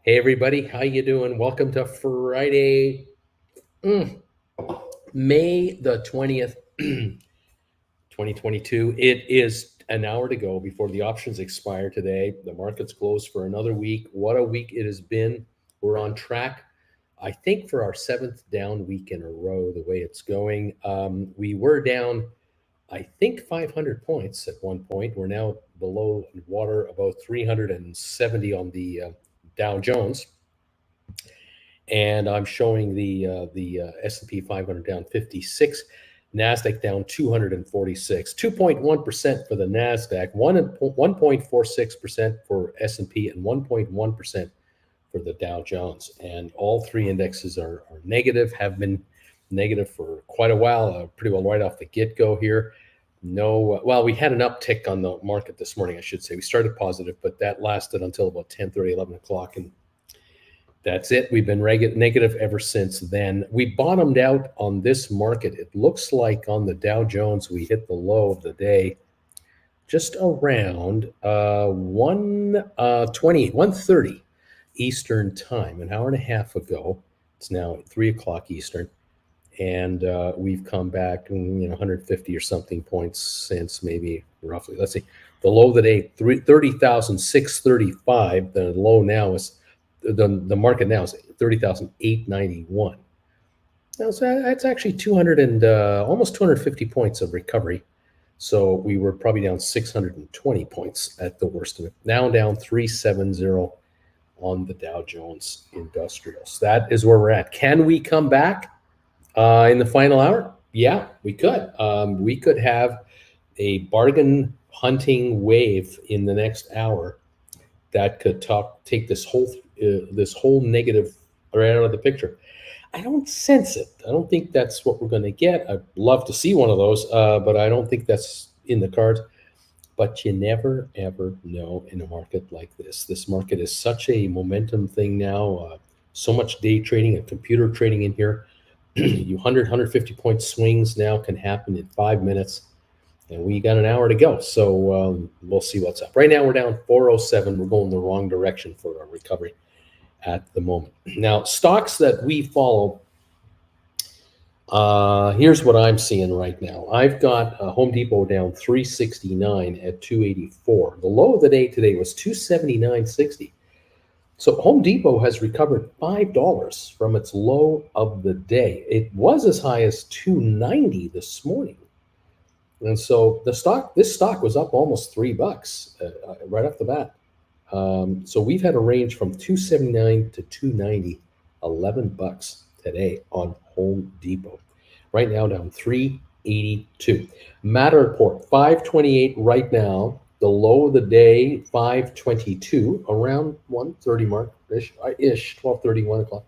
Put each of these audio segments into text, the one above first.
Hey everybody, how you doing? Welcome to Friday, May the 20th, 2022. It is an hour to go before the options expire today. The market's closed for another week. What a week it has been. We're on track, I think, for our seventh down week in a row, the way it's going. We were down, I think, 500 points at one point. We're now below water, about 370 on the Dow Jones. And I'm showing the S&P 500 down 56, Nasdaq down 246, 2.1% for the Nasdaq, 1.46% for S&P, and 1.1% for the Dow Jones. And all three indexes are negative, have been negative for quite a while, pretty well right off the get-go here. No, well, we had an uptick on the market this morning, I should say. We started positive, but that lasted until about 10:30, 11 o'clock, and that's it. We've been negative ever since then. We bottomed out on this market. It looks like on the Dow Jones, we hit the low of the day just around 1:30 Eastern time, an hour and a half ago. It's now 3 o'clock Eastern. And we've come back, 150 or something points since, maybe roughly. Let's see. The low of the day, 30,635. The low now is the market now is 30,891. Now, so that's actually 200 and almost 250 points of recovery. So we were probably down 620 points at the worst of it. Now down 370 on the Dow Jones Industrials. That is where we're at. Can we come back in the final hour? Yeah, we could. We could have a bargain hunting wave in the next hour that could take this whole negative right out of the picture. I don't sense it. I don't think that's what we're going to get. I'd love to see one of those, but I don't think that's in the cards. But you never, ever know in a market like this. This market is such a momentum thing now. So much day trading and computer trading in here. 150 point swings now can happen in 5 minutes. And we got an hour to go, so we'll see what's up. Right now, we're down 407. We're going the wrong direction for our recovery at the moment. Now, stocks that we follow, here's what I'm seeing right now. I've got Home Depot down 369 at 284. The low of the day today was 279.60. So Home Depot has recovered $5 from its low of the day. It was as high as 290 this morning. And so this stock was up almost $3 right off the bat. So we've had a range from 279 to 290, $11 today on Home Depot. Right now down 382. Matterport 528 right now. The low of the day 522, around 1:30 mark ish 12:30, 1 o'clock.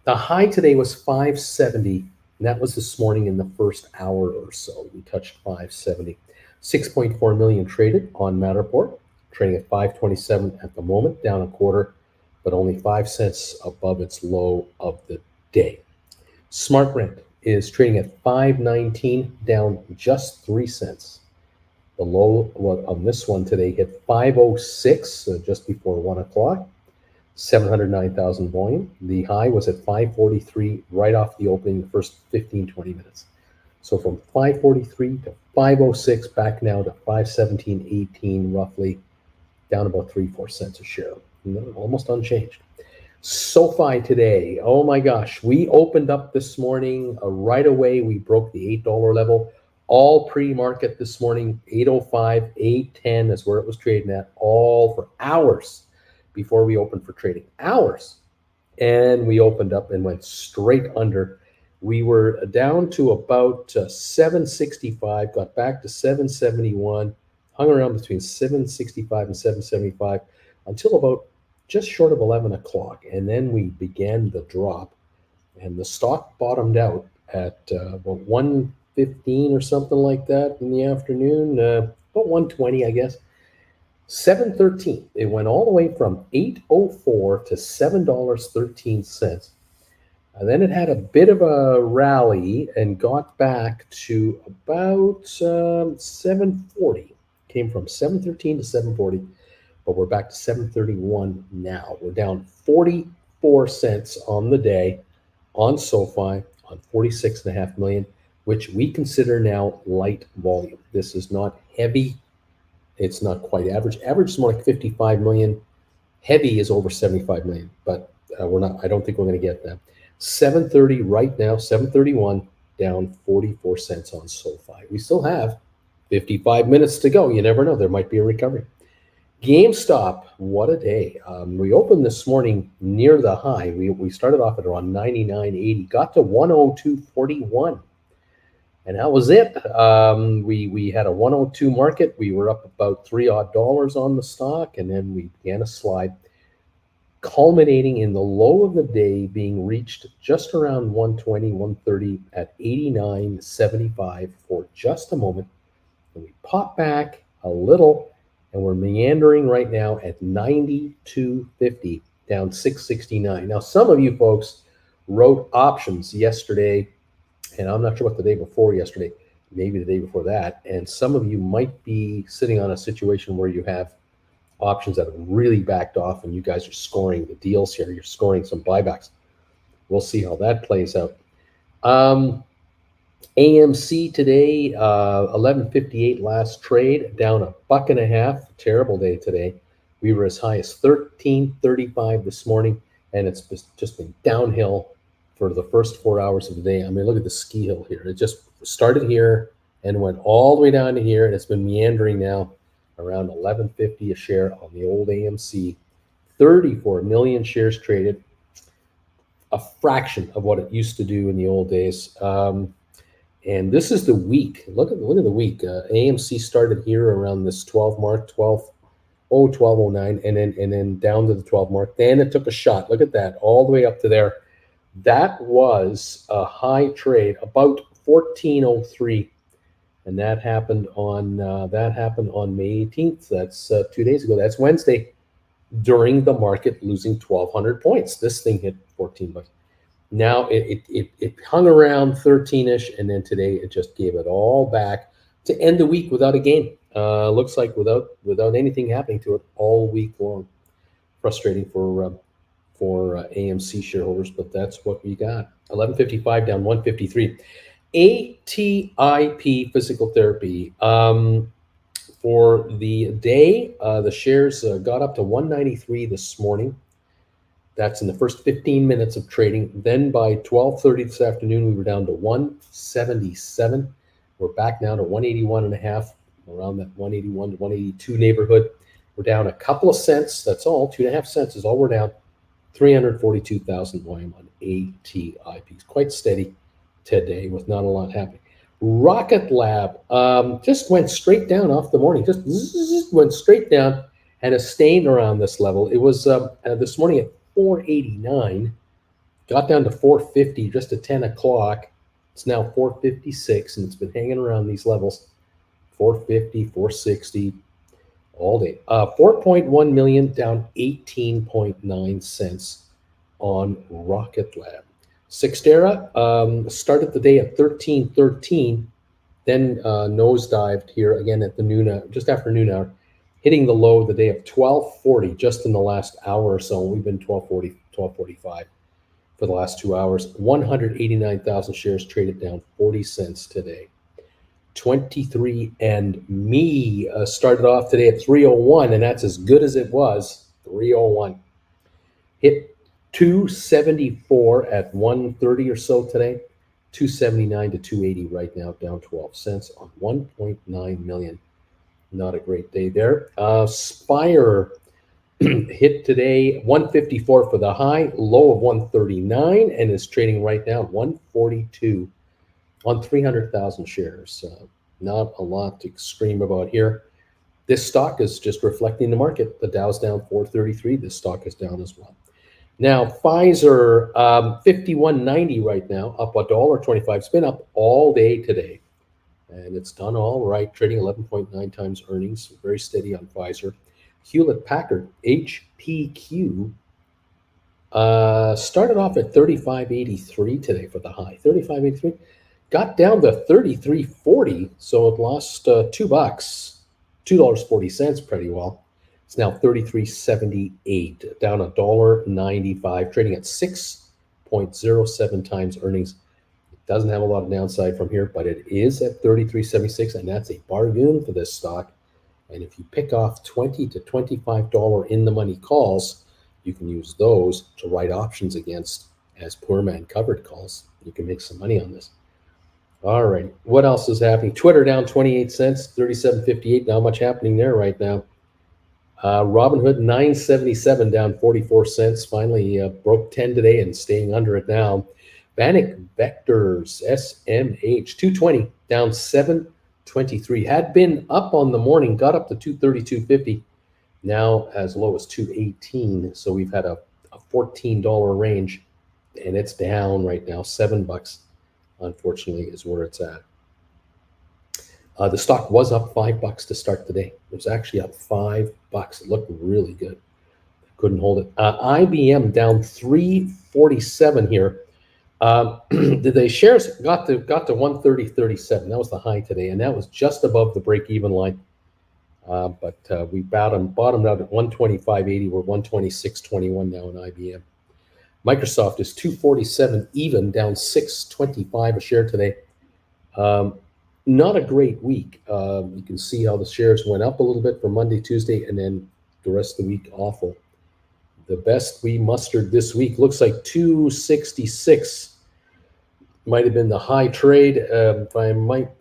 The high today was 570. And that was this morning in the first hour or so. We touched 570. 6.4 million traded on Matterport, trading at 527 at the moment, down a quarter, but only 5 cents above its low of the day. SmartRent is trading at 519, down just 3 cents. The low on this one today hit 506 just before 1 o'clock. 709,000 volume. The high was at 543 right off the opening, the first 15, 20 minutes. So from 543 to 506, back now to 517.18 roughly, down about 3-4 cents a share. Almost unchanged. SoFi today, oh my gosh, we opened up this morning right away. We broke the $8 level. All pre-market this morning, 805, 810 is where it was trading at, all for hours before we opened for trading. Hours. And we opened up and went straight under. We were down to about 765, got back to 771, hung around between 765 and 775 until about just short of 11 o'clock. And then we began the drop. And the stock bottomed out at about 115 or something like that in the afternoon, about 120, I guess. 713. It went all the way from 804 to $7.13. And then it had a bit of a rally and got back to about 740. Came from 713 to 740. but we're back to 731 now. We're down 44 cents on the day on SoFi on 46.5 million, which we consider now light volume. This is not heavy. It's not quite average. Average is more like 55 million. Heavy is over 75 million, but we're not. I don't think we're going to get that. 730 right now, 731, down 44 cents on SoFi. We still have 55 minutes to go. You never know. There might be a recovery. GameStop, what a day. We opened this morning near the high. We started off at around 99.80, got to 102.41. And that was it. We had a 102 market. We were up about $3 odd on the stock, and then we began a slide, culminating in the low of the day being reached just around 120, 130 at 89.75 for just a moment. And we pop back a little, and we're meandering right now at 92.50, down 669. Now, some of you folks wrote options yesterday, and I'm not sure what the day before yesterday, maybe the day before that. And some of you might be sitting on a situation where you have options that have really backed off and you guys are scoring the deals here. You're scoring some buybacks. We'll see how that plays out. AMC today, 11.58 last trade, down $1.50. Terrible day today. We were as high as 13.35 this morning, and it's just been downhill for the first 4 hours of the day. I mean, look at the ski hill here. It just started here and went all the way down to here, and it's been meandering now around 11.50 a share on the old AMC. 34 million shares traded, a fraction of what it used to do in the old days. And this is the week. Look at the week. AMC started here around this 12 mark, 12.09, and then down to the 12 mark. Then it took a shot. Look at that, all the way up to there. That was a high trade, about 14.03, and that happened on May 18th. That's 2 days ago. That's Wednesday, during the market losing 1,200 points. This thing hit 14 bucks. Now it hung around 13-ish, and then today it just gave it all back to end the week without a gain. Looks like without anything happening to it all week long. Frustrating for AMC shareholders, but that's what we got. 11.55 down 153. ATIP Physical Therapy. For the day, the shares got up to 193 this morning. That's in the first 15 minutes of trading. Then by 12:30 this afternoon, we were down to 177. We're back now to 181.5, around that 181 to 182 neighborhood. We're down a couple of cents. That's all. 2.5 cents is all we're down. 342,000 volume on ATIP. It's quite steady today with not a lot happening. Rocket Lab just went straight down off the morning. Just went straight down and has stayed around this level. It was this morning at 489, got down to 450 just at 10 o'clock. It's now 456, and it's been hanging around these levels, 450, 460 all day. 4.1 million, down 18.9 cents on Rocket Lab. Cyxtera started the day at 13.13, then nosedived here again at the noon, just after noon hour, hitting the low of the day of 12.40 just in the last hour or so. We've been 12.40, 12.45 for the last 2 hours. 189,000 shares traded, down 40 cents today. 23andMe started off today at 301, and that's as good as it was. 301. Hit 274 at 130 or so today. 279 to 280 right now, down 12 cents on 1.9 million. Not a great day there. Spire hit today 154 for the high, low of 139, and is trading right now 142 on 300,000 shares. Not a lot to scream about here. This stock is just reflecting the market. The Dow's down 433. This stock is down as well. Now, Pfizer, 51.90 right now, up $1.25. It's been up all day today, and it's done all right, trading 11.9 times earnings. Very steady on Pfizer. Hewlett-Packard, HPQ, started off at 35.83 today for the high. 35.83, got down to 33.40, so it lost $2, $2.40 pretty well. It's now 33.78, down $1.95, trading at 6.07 times earnings. It doesn't have a lot of downside from here, but it is at 33.76, and that's a bargain for this stock. And if you pick off $20 to $25 in the money calls, you can use those to write options against as poor man covered calls. You can make some money on this. All right. What else is happening? Twitter down 28 cents, 37.58. Not much happening there right now. Robinhood 977 down 44 cents. Finally broke 10 today and staying under it now. Bannock Vectors SMH 220 down 723. Had been up on the morning, got up to 232.50. Now as low as 218. So we've had a $14 range, and it's down right now. $7, unfortunately, is where it's at. The stock was up $5 to start the day. It was actually up $5. It looked really good. Couldn't hold it. IBM down 347 here. The shares got to 130.37. That was the high today, and that was just above the break-even line. But we bottomed out at 125.80. We're 126.21 now in IBM. Microsoft is 247 even, down 6.25 a share today. Not a great week. You can see how the shares went up a little bit from Monday, Tuesday, and then the rest of the week awful. The best we mustered this week looks like 266. Might have been the high trade. If I might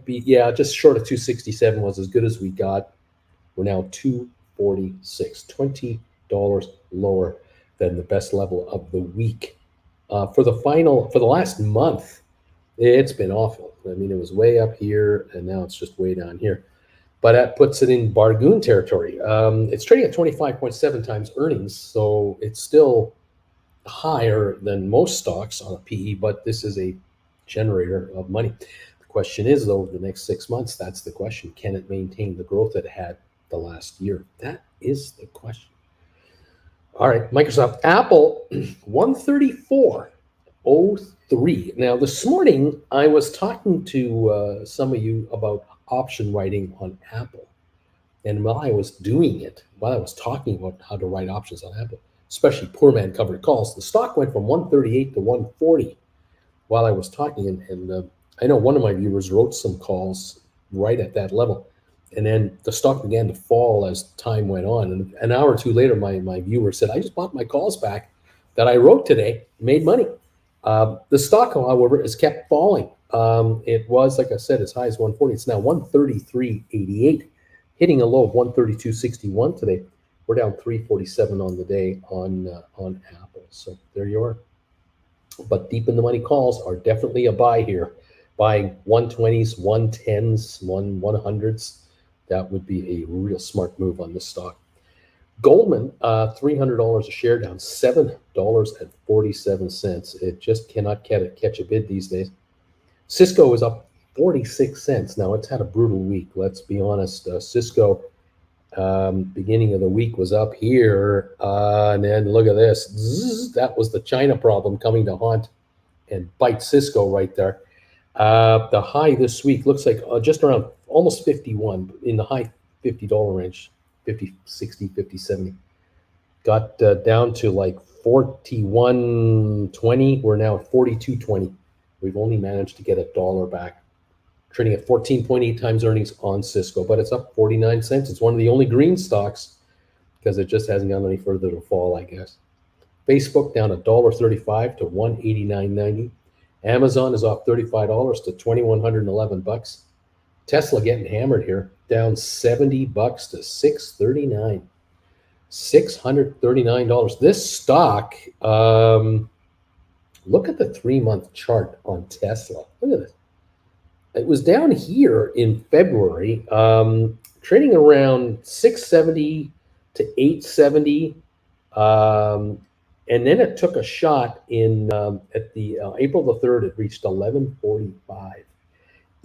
be, yeah, just short of 267 was as good as we got. We're now 246, $20 lower than the best level of the week. For the last month, it's been awful. I mean, it was way up here, and now it's just way down here. But that puts it in bargain territory. It's trading at 25.7 times earnings, so it's still higher than most stocks on a PE, but this is a generator of money. The question is, though, the next 6 months, that's the question. Can it maintain the growth it had the last year? That is the question. All right, Microsoft. Apple, 134.03. Now, this morning, I was talking to some of you about option writing on Apple. And while I was doing it, while I was talking about how to write options on Apple, especially poor man covered calls, the stock went from 138 to 140 while I was talking. And I know one of my viewers wrote some calls right at that level. And then the stock began to fall as time went on. And an hour or two later, my viewer said, I just bought my calls back that I wrote today, made money. The stock, however, has kept falling. It was, like I said, as high as 140. It's now 133.88, hitting a low of 132.61 today. We're down 347 on the day on Apple. So there you are. But deep in the money calls are definitely a buy here. Buying 120s, 110s, 100s. That would be a real smart move on this stock. Goldman, $300 a share, down $7.47. It just cannot catch a bid these days. Cisco is up 46 cents. Now, it's had a brutal week. Let's be honest. Cisco, beginning of the week was up here. And then look at this. Zzz, that was the China problem coming to haunt and bite Cisco right there. The high this week looks like just around almost 51, in the high $50 range, 50, 60, 50, 70. Got down to like 41.20. We're now at 42.20. We've only managed to get $1 back. Trading at 14.8 times earnings on Cisco, but it's up 49 cents. It's one of the only green stocks because it just hasn't gone any further to fall, I guess. Facebook down $1.35 to $189.90. Amazon is off $35 to $2,111. Tesla getting hammered here, down $70 to $639. $639. This stock, look at the 3-month chart on Tesla. Look at this. It was down here in February, trading around 670 to 870. And then it took a shot in at the April the 3rd. It reached 1145.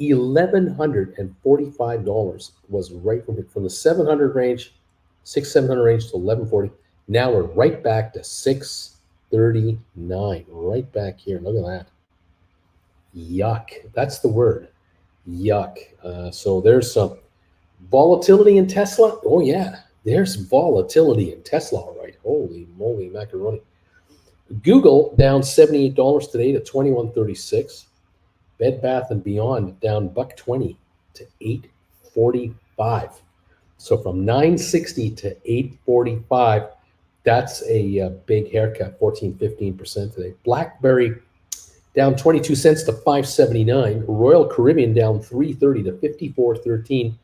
$1,145 was right from the 700 range, 700 range to 1140. Now we're right back to 639. Right back here. Look at that. Yuck. That's the word. Yuck. So there's some volatility in Tesla. Oh, yeah. There's volatility in Tesla, all right? Holy moly macaroni. Google down $78 today to 21.36. Bed Bath and Beyond down $1.20 to 8.45. So from 960 to 845, that's a big haircut, 14-15% today. BlackBerry down 22 cents to 579. Royal Caribbean down 330 to 54.13.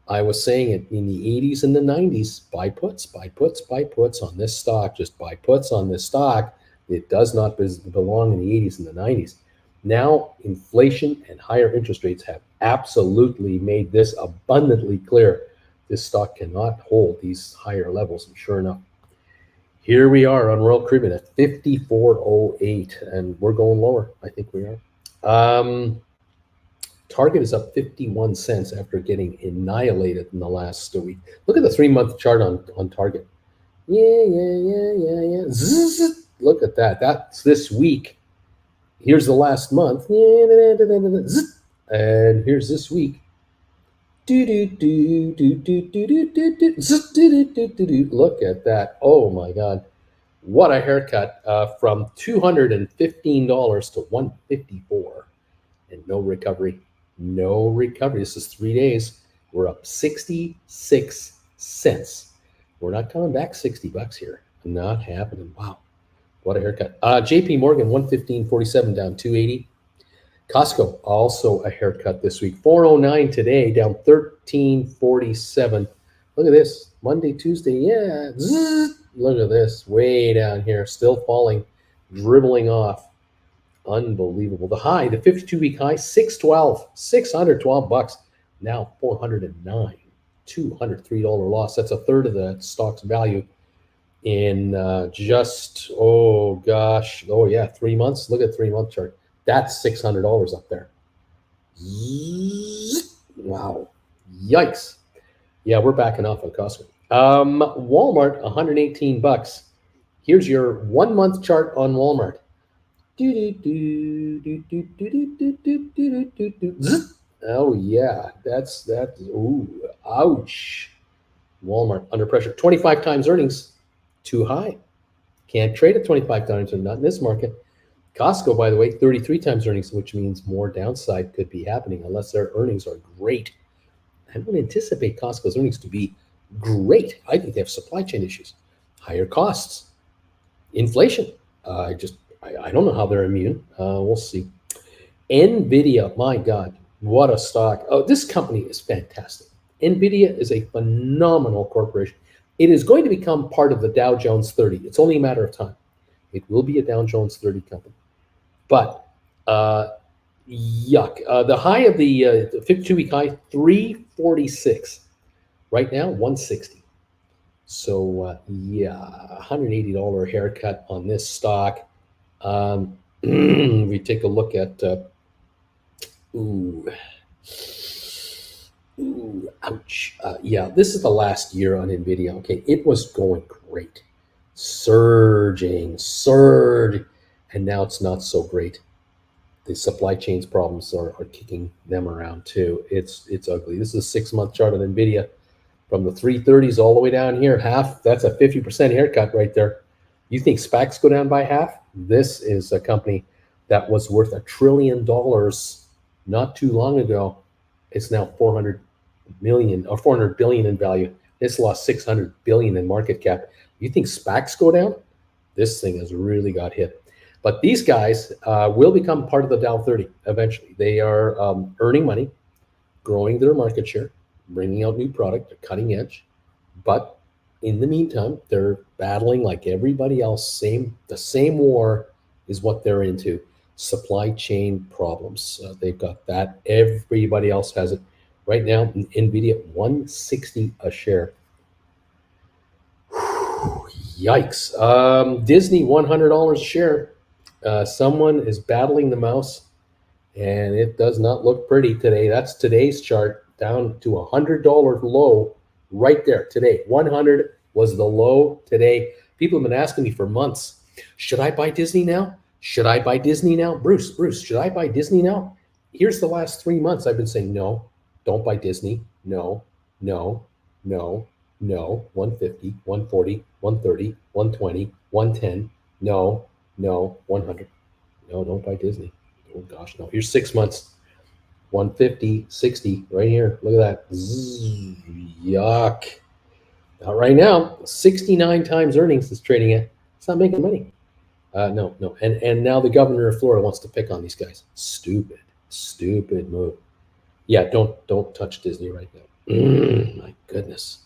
I was saying it in the 80s and the 90s. Buy puts, buy puts, buy puts on this stock. Just buy puts on this stock. It does not belong in the 80s and the 90s. Now, inflation and higher interest rates have absolutely made this abundantly clear. This stock cannot hold these higher levels. And sure enough, here we are on Royal Caribbean at 54.08, and we're going lower. I think we are. Target is up 51 cents after getting annihilated in the last week. Look at the 3-month chart on Target. Yeah. Zzz, look at that. That's this week. Here's the last month. And here's this week. Look at that. Oh my God. What a haircut from $215 to $154. And no recovery. No recovery. This is 3 days. We're up 66 cents. We're not coming back $60 here. Not happening. Wow. What a haircut. JP Morgan, 115.47 down 280. Costco, also a haircut this week. 409 today, down 13.47. Look at this. Monday, Tuesday, yeah. Zzz. Look at this. Way down here. Still falling. Dribbling off. Unbelievable. The high, the 52-week high, 612, $612. Now 409, $203 loss. That's a third of the stock's value in just, 3 months. Look at 3-month chart. That's $600 up there. Wow. Yikes. Yeah, we're backing off on Costco. Walmart, $118. Here's your 1-month chart on Walmart. Oh yeah, that's that. Ooh, ouch. Walmart under pressure. 25 times earnings, too high. Can't trade at 25 times, and not in this market. Costco, by the way, 33 times earnings, which means more downside could be happening unless their earnings are great. I don't anticipate Costco's earnings to be great. I think they have supply chain issues, higher costs, inflation. I don't know how they're immune. We'll see. NVIDIA, my God, what a stock. Oh, this company is fantastic. NVIDIA is a phenomenal corporation. It is going to become part of the Dow Jones 30. It's only a matter of time. It will be a Dow Jones 30 company. But yuck. The high of the 52-week high, 346. Right now, 160. So, $180 haircut on this stock. We take a look at ouch. This is the last year on NVIDIA. Okay, it was going great, surging, and now it's not so great. The supply chains problems are kicking them around too. It's ugly. This is a 6-month chart on NVIDIA from the 330s all the way down here. Half. That's a 50% haircut right there. You think SPACs go down by half? This is a company that was worth $1 trillion not too long ago. It's now 400 million or 400 billion in value. It's lost 600 billion in market cap. You think SPACs go down? This thing has really got hit. But these guys will become part of the Dow 30 eventually. They are earning money, growing their market share, bringing out new product, they're cutting edge. But in the meantime, they're battling like everybody else. The same war is what they're into. Supply chain problems. They've got that. Everybody else has it. Right now, NVIDIA, 160 a share. Yikes. Disney, $100 a share. Someone is battling the mouse, and it does not look pretty today. That's today's chart, down to $100 low right there today. 100 was the low today. People have been asking me for months, should I buy Disney now? Should I buy Disney now? Bruce, should I buy Disney now? Here's the last 3 months I've been saying, no, don't buy Disney. No. No. 150, 140, 130, 120, 110. No. No. 100. No, don't buy Disney. Oh gosh, no. Here's 6 months. 150, 60, right here. Look at that. Zzz, yuck. Not right now. 69 times earnings is trading at. It's not making money. No, no. And now the governor of Florida wants to pick on these guys. Stupid, stupid move. Yeah, don't touch Disney right now. My goodness.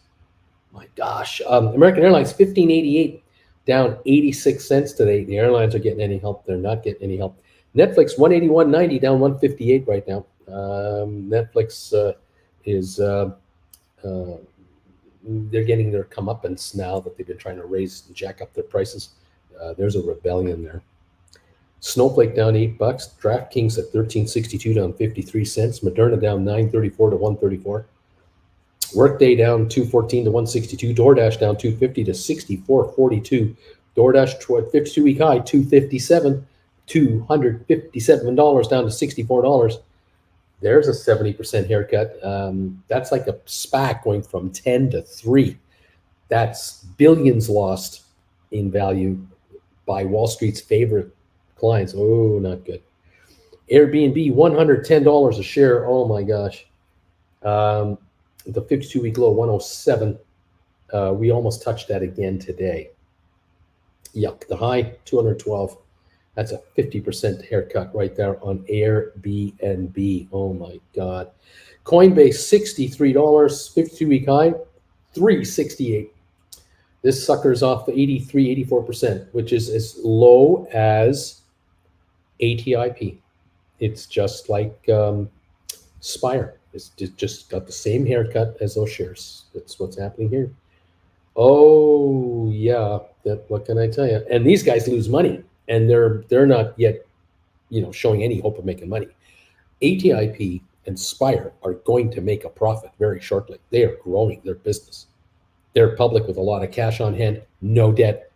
My gosh. American Airlines 1588 down 86 cents today. The airlines are getting any help. They're not getting any help. Netflix 181.90 down 158 right now. Netflix is uh, they're getting their comeuppance now that they've been trying to raise and jack up their prices. There's a rebellion there. Snowflake down $8. DraftKings at 13.62 down 53 cents. Moderna down 9.34 to 134. Workday down 214 to 162. DoorDash down 250 to 64.42. DoorDash 52-week high 257, $257 down to $64. There's a 70% haircut. That's like a SPAC going from 10 to 3. That's billions lost in value by Wall Street's favorite clients. Oh, not good. Airbnb, $110 a share. Oh my gosh. The 52-week low, 107. We almost touched that again today. Yuck. The high, 212. That's a 50% haircut right there on Airbnb. Oh my God. Coinbase, $63, 52-week high, 368. This sucker's off the 83, 84%, which is as low as ATIP. It's just like Spire. It's just got the same haircut as those shares. That's what's happening here. Oh yeah, what can I tell you? And these guys lose money, and they're not yet, showing any hope of making money. ATIP and Spire are going to make a profit very shortly. They are growing their business. They're public with a lot of cash on hand, no debt.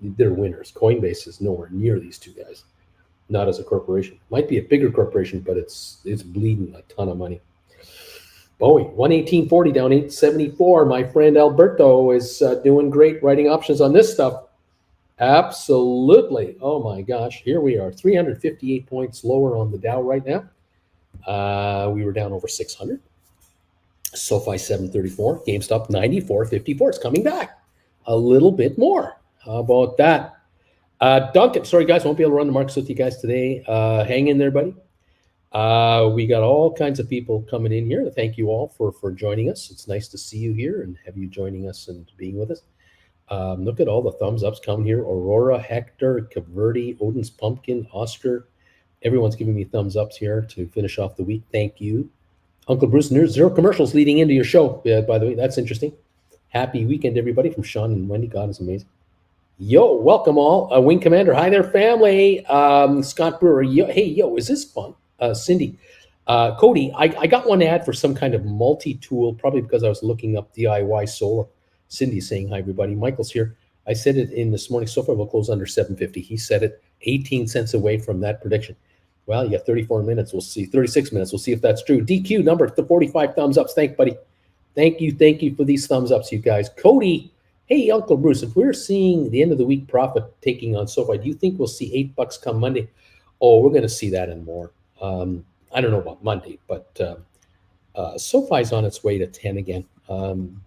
They're winners. Coinbase is nowhere near these two guys. Not as a corporation. Might be a bigger corporation, but it's bleeding a ton of money. Boeing, 118.40 down 874. My friend Alberto is doing great writing options on this stuff. Absolutely. Oh my gosh. Here we are, 358 points lower on the Dow right now. We were down over 600. SoFi 734, GameStop 94.54. It's coming back a little bit more. How about that? Duncan, sorry guys, won't be able to run the markets with you guys today. Hang in there, buddy. We got all kinds of people coming in here. Thank you all for joining us. It's nice to see you here and have you joining us and being with us. Look at all the thumbs ups coming here. Aurora, Hector, Caverdi, Odin's Pumpkin, Oscar. Everyone's giving me thumbs ups here to finish off the week. Thank you. Uncle Bruce, zero commercials leading into your show, by the way. That's interesting. Happy weekend, everybody, from Sean and Wendy. God is amazing. Yo, welcome all. Wing Commander, hi there, family. Scott Brewer, yo, is this fun? Cindy, Cody, I got one ad for some kind of multi-tool, probably because I was looking up DIY solar. Cindy's saying hi, everybody. Michael's here. I said it in this morning. SoFi will close under 750. He said it 18 cents away from that prediction. Well, you got 34 minutes. We'll see. 36 minutes. We'll see if that's true. DQ number, the 45 thumbs ups. Thank you, buddy. Thank you for these thumbs ups, you guys. Cody, hey, Uncle Bruce, if we're seeing the end of the week profit taking on SoFi, do you think we'll see $8 come Monday? Oh, we're going to see that and more. I don't know about Monday, but SoFi's on its way to 10 again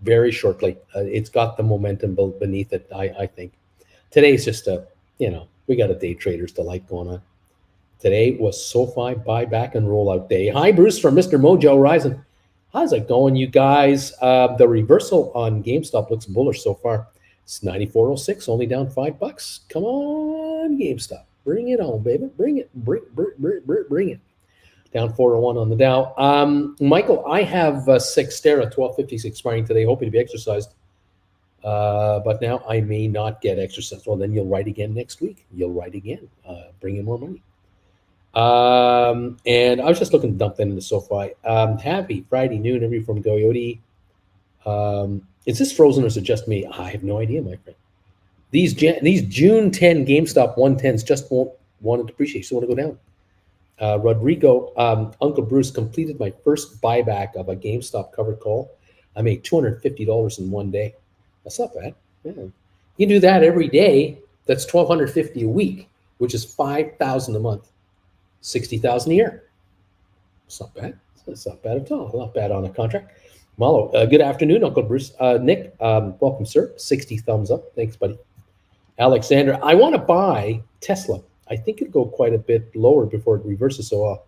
very shortly. It's got the momentum beneath it, I think. Today's just we got a day traders delight going on. Today was SoFi buyback and rollout day. Hi, Bruce from Mr. Mojo Rising. How's it going, you guys? The reversal on GameStop looks bullish so far. It's 94.06, only down $5. Come on, GameStop. Bring it on, baby. Bring it. Bring it. Down 401 on the Dow. Michael, I have Sextera 1250s expiring today, hoping to be exercised. But now I may not get exercised. Well, then you'll write again next week. You'll write again. Bring in more money. And I was just looking to dump that into SoFi. Happy Friday noon, everybody from Goyoti. Is this frozen or is it just me? I have no idea, my friend. These June 10 GameStop 110s just won't want to depreciate. So want to go down. Rodrigo, Uncle Bruce completed my first buyback of a GameStop covered call. I made $250 in one day. That's not bad. Yeah. You do that every day. That's $1,250 a week, which is $5,000 a month, $60,000 a year. It's not bad. It's not bad at all. Not bad on a contract. Malo, good afternoon, Uncle Bruce. Nick, welcome, sir. 60 thumbs up. Thanks, buddy. Alexander, I want to buy Tesla. I think it'll go quite a bit lower before it reverses. So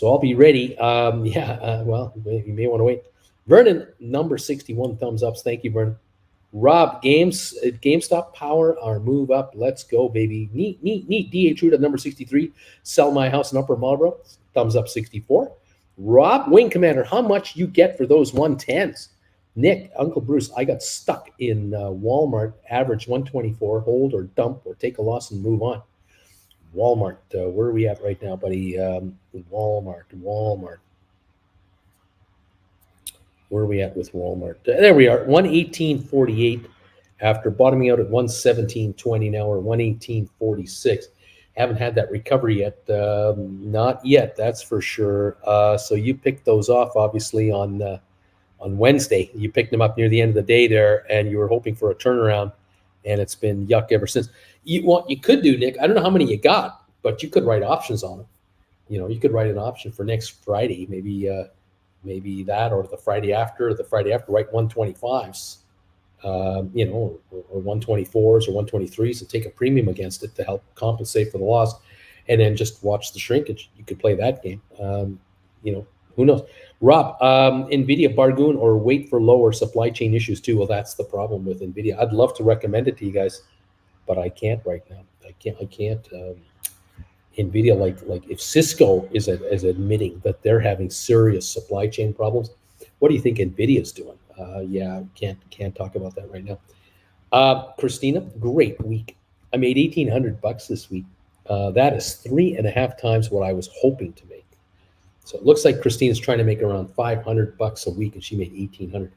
I'll be ready. Well, you may want to wait. Vernon, number 61, thumbs ups. Thank you, Vernon. Rob, GameStop power our move up. Let's go, baby. Neat. DH Root at number 63. Sell my house in Upper Marlboro. Thumbs up 64. Rob, Wing Commander, how much you get for those 110s? Nick, Uncle Bruce, I got stuck in Walmart, average 124, hold or dump or take a loss and move on. Walmart, where are we at right now, buddy? Walmart. Where are we at with Walmart? There we are, 118.48 after bottoming out at 117.20. Now we're 118.46. Haven't had that recovery yet. Not yet, that's for sure. So you picked those off, obviously, on Wednesday. You picked them up near the end of the day there, and you were hoping for a turnaround, and it's been yuck ever since. What you could do, Nick, I don't know how many you got, but you could write options on them. You could write an option for next Friday, maybe that, or the Friday after, write 125s, or 124s or 123s and take a premium against it to help compensate for the loss, and then just watch the shrinkage. You could play that game. Who knows? Rob, NVIDIA bargain or wait for lower supply chain issues too. Well, that's the problem with NVIDIA. I'd love to recommend it to you guys, but I can't right now. I can't. NVIDIA, like if Cisco is admitting that they're having serious supply chain problems, what do you think NVIDIA is doing? Can't talk about that right now. Christina, great week. I made $1,800 this week. That is 3.5 times what I was hoping to make. So it looks like Christina's trying to make around $500 a week, and she made $1,800.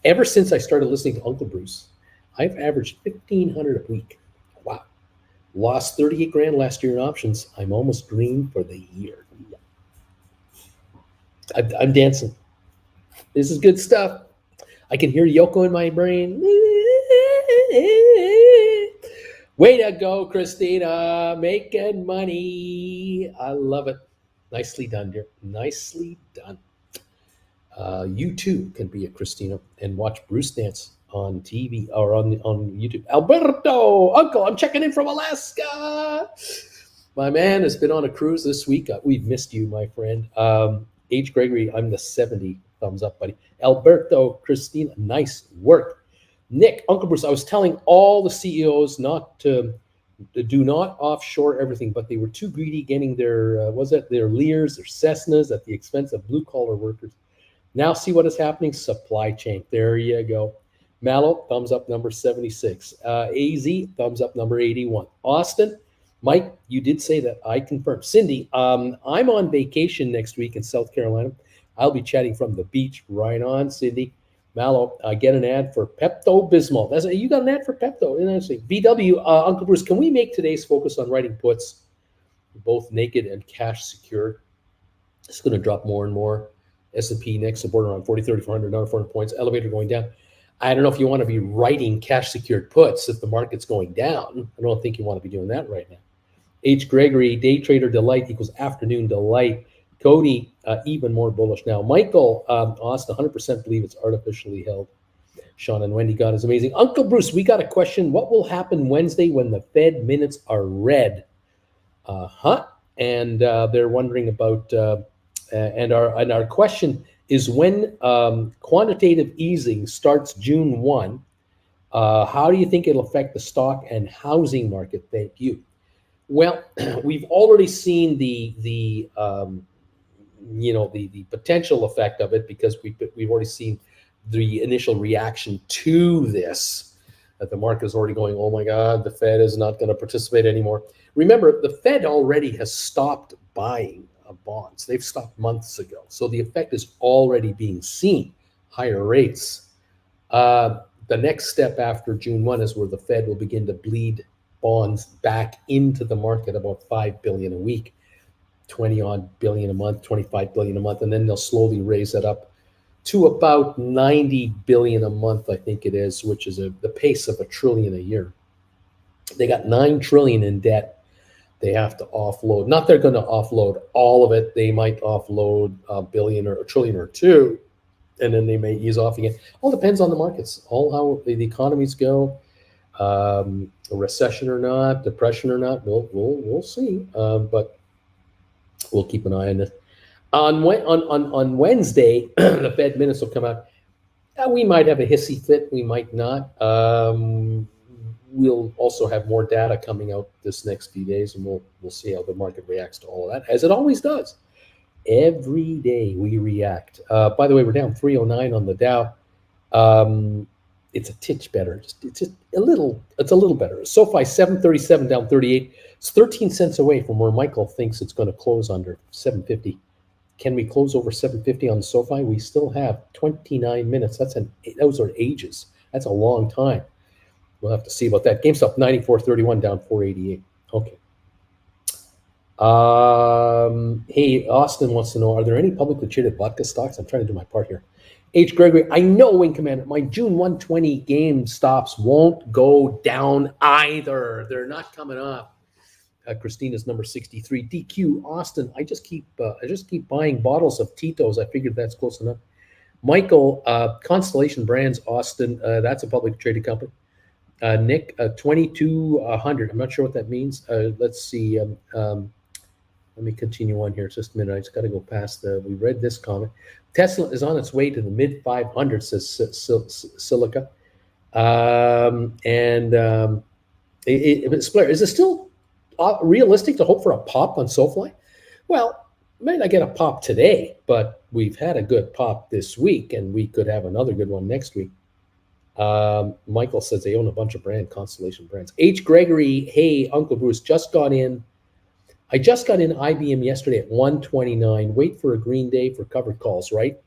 Ever since I started listening to Uncle Bruce, I've averaged $1,500 a week. Wow. Lost 38 grand last year in options. I'm almost green for the year. I'm dancing. This is good stuff. I can hear Yoko in my brain. Way to go, Christina. Making money. I love it. Nicely done, dear. Nicely done. You too can be a Christina and watch Bruce dance on TV or on YouTube. Alberto, Uncle, I'm checking in from Alaska. My man has been on a cruise this week. We've missed you, my friend. H. Gregory, I'm the 70. Thumbs up, buddy. Alberto, Christina, nice work. Nick, Uncle Bruce, I was telling all the CEOs not to do not offshore everything, but they were too greedy getting their Lears, their Cessnas at the expense of blue-collar workers. Now see what is happening? Supply chain. There you go. Mallow, thumbs up, number 76. AZ, thumbs up, number 81. Austin, Mike, you did say that. I confirm. Cindy, I'm on vacation next week in South Carolina. I'll be chatting from the beach. Right on, Cindy. Mallow, get an ad for Pepto-Bismol. You got an ad for Pepto. Interesting. VW, Uncle Bruce, can we make today's focus on writing puts, both naked and cash secured? It's going to drop more and more. S&P next support around 40, 3,400, another 400 points. Elevator going down. I don't know if you want to be writing cash secured puts if the market's going down. I don't think you want to be doing that right now. H. Gregory, day trader delight equals afternoon delight. Cody, even more bullish now. Michael, Austin, 100% believe it's artificially held. Sean and Wendy, God is amazing. Uncle Bruce, we got a question. What will happen Wednesday when the Fed minutes are red? And they're wondering about, and our question is when quantitative easing starts June 1, how do you think it'll affect the stock and housing market? Thank you. Well, we've already seen the potential effect of it because we've already seen the initial reaction to this, that the market is already going, oh my God, the Fed is not going to participate anymore. Remember, the Fed already has stopped buying bonds. They've stopped months ago. So the effect is already being seen, higher rates. The next step after June 1 is where the Fed will begin to bleed bonds back into the market, about $5 billion a week. 20 odd billion a month, 25 billion a month, and then they'll slowly raise that up to about 90 billion a month, I think it is, which is the pace of $1 trillion a year. They got 9 trillion in debt. They have to offload. Not they're going to offload all of it. They might offload a billion or $1 trillion or two, and then they may ease off again. All depends on the markets, all how the economies go, a recession or not, depression or not. We'll see. But we'll keep an eye on this. On Wednesday, the Fed minutes will come out. We might have a hissy fit. We might not. We'll also have more data coming out this next few days, and we'll see how the market reacts to all of that, as it always does. Every day we react. By the way, we're down 309 on the Dow. It's a titch better. It's just a little better. SoFi 737 down 38. It's 13 cents away from where Michael thinks it's going to close under 750. Can we close over 750 on SoFi? We still have 29 minutes. Those are ages. That's a long time. We'll have to see about that. GameStop 94.31 down 488. Okay. Hey, Austin wants to know, are there any publicly traded vodka stocks? I'm trying to do my part here. H. Gregory, I know, Wing Commander, my June 120 game stops won't go down either. They're not coming up. Christina's number 63. DQ, Austin, I just keep buying bottles of Tito's. I figured that's close enough. Michael, Constellation Brands, Austin, that's a publicly traded company. Nick, 2200. I'm not sure what that means. Let's see. Let me continue on here just a minute. I just got to go past we read this comment. Tesla is on its way to the mid 500s, says Silica. Is it still realistic to hope for a pop on SoFi? Well, might not get a pop today, but we've had a good pop this week, and we could have another good one next week. Michael says they own a bunch of Constellation Brands. H. Gregory, hey, Uncle Bruce, I just got in IBM yesterday at 129. Wait for a green day for covered calls, right?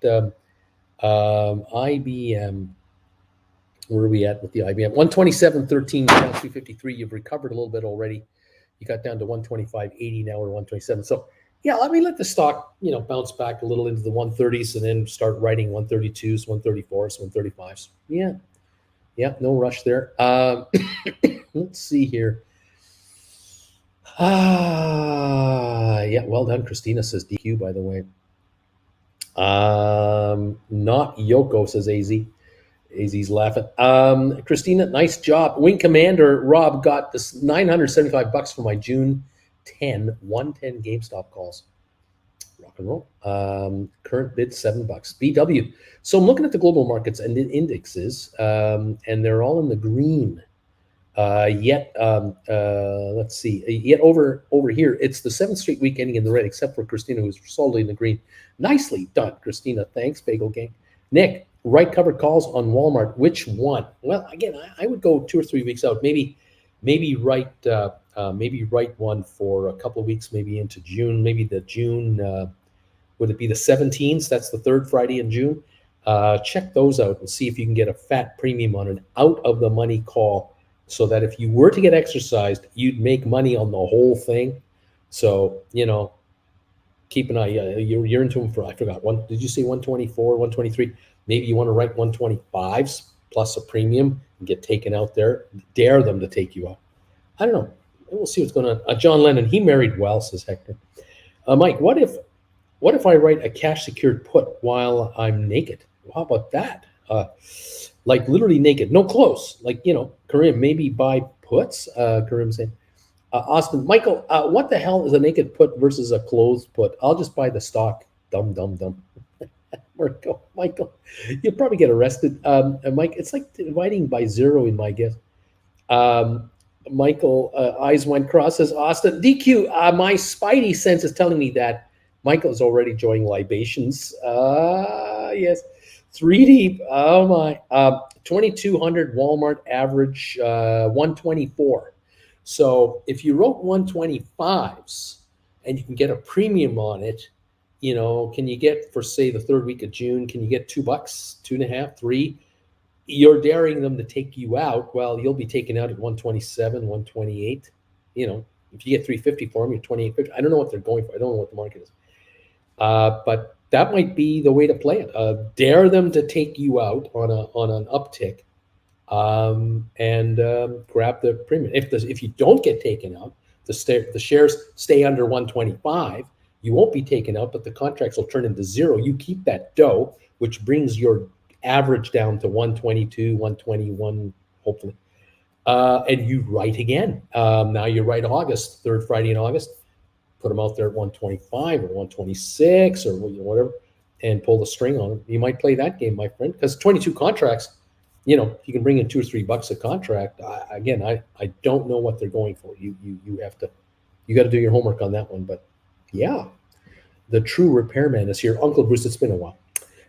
IBM, where are we at with the IBM? 127.13, down 353. You've recovered a little bit already. You got down to 125.80, now we're 127. So, yeah, let me let the stock, bounce back a little into the 130s and then start writing 132s, 134s, 135s. Yeah, no rush there. Let's see here. Yeah, well done, Christina, says DQ, by the way. Not Yoko, says AZ. AZ's laughing. Christina, nice job. Wing Commander Rob got this $975 for my June 110 GameStop calls. Rock and roll. Current bid $7. BW. So I'm looking at the global markets and the indexes, and they're all in the green. Let's see. Yet over here, it's the 7th straight week ending in the red, except for Christina, who's solidly in the green. Nicely done, Christina. Thanks, Bagel Gang. Nick, right covered calls on Walmart. Which one? Well, again, I would go 2 or 3 weeks out. Maybe write one for a couple of weeks, maybe into June. Maybe the June. Would it be the 17th? That's the third Friday in June. Check those out and see if you can get a fat premium on an out of the money call, so that if you were to get exercised, you'd make money on the whole thing. So, keep an eye. You're into them for, I forgot, did you say 124, 123? Maybe you want to write 125s plus a premium and get taken out there. Dare them to take you out. I don't know. We'll see what's going on. John Lennon, he married well, says Hector. Mike, what if I write a cash secured put while I'm naked? How about that? Like literally naked, no clothes. Like, Karim, maybe buy puts. Karim saying, Austin, Michael, what the hell is a naked put versus a closed put? I'll just buy the stock. Dumb. Michael, you'll probably get arrested. Mike, it's like dividing by zero in my guess. Michael, eyes went cross, says Austin. DQ, my spidey sense is telling me that Michael is already enjoying libations. Yes. 3 deep. Oh my. 2,200 Walmart average, 124. So if you wrote 125s and you can get a premium on it, can you get, for say the third week of June, can you get $2, 2.5, 3? You're daring them to take you out. Well, you'll be taken out at 127, 128. If you get 350 for them, you're 28.50. I don't know what they're going for. I don't know what the market is. But that might be the way to play it. Dare them to take you out on an uptick, and grab the premium. If you don't get taken out, the shares stay under 125. You won't be taken out, but the contracts will turn into zero. You keep that dough, which brings your average down to 122, 121, hopefully. And you write again. Now you write August, third Friday in August, put them out there at 125 or 126 or whatever, and pull the string on them. You might play that game, my friend, because 22 contracts, you can bring in $2 or $3 a contract. I don't know what they're going for. You got to do your homework on that one. But yeah, the true repairman is here. Uncle Bruce, it's been a while.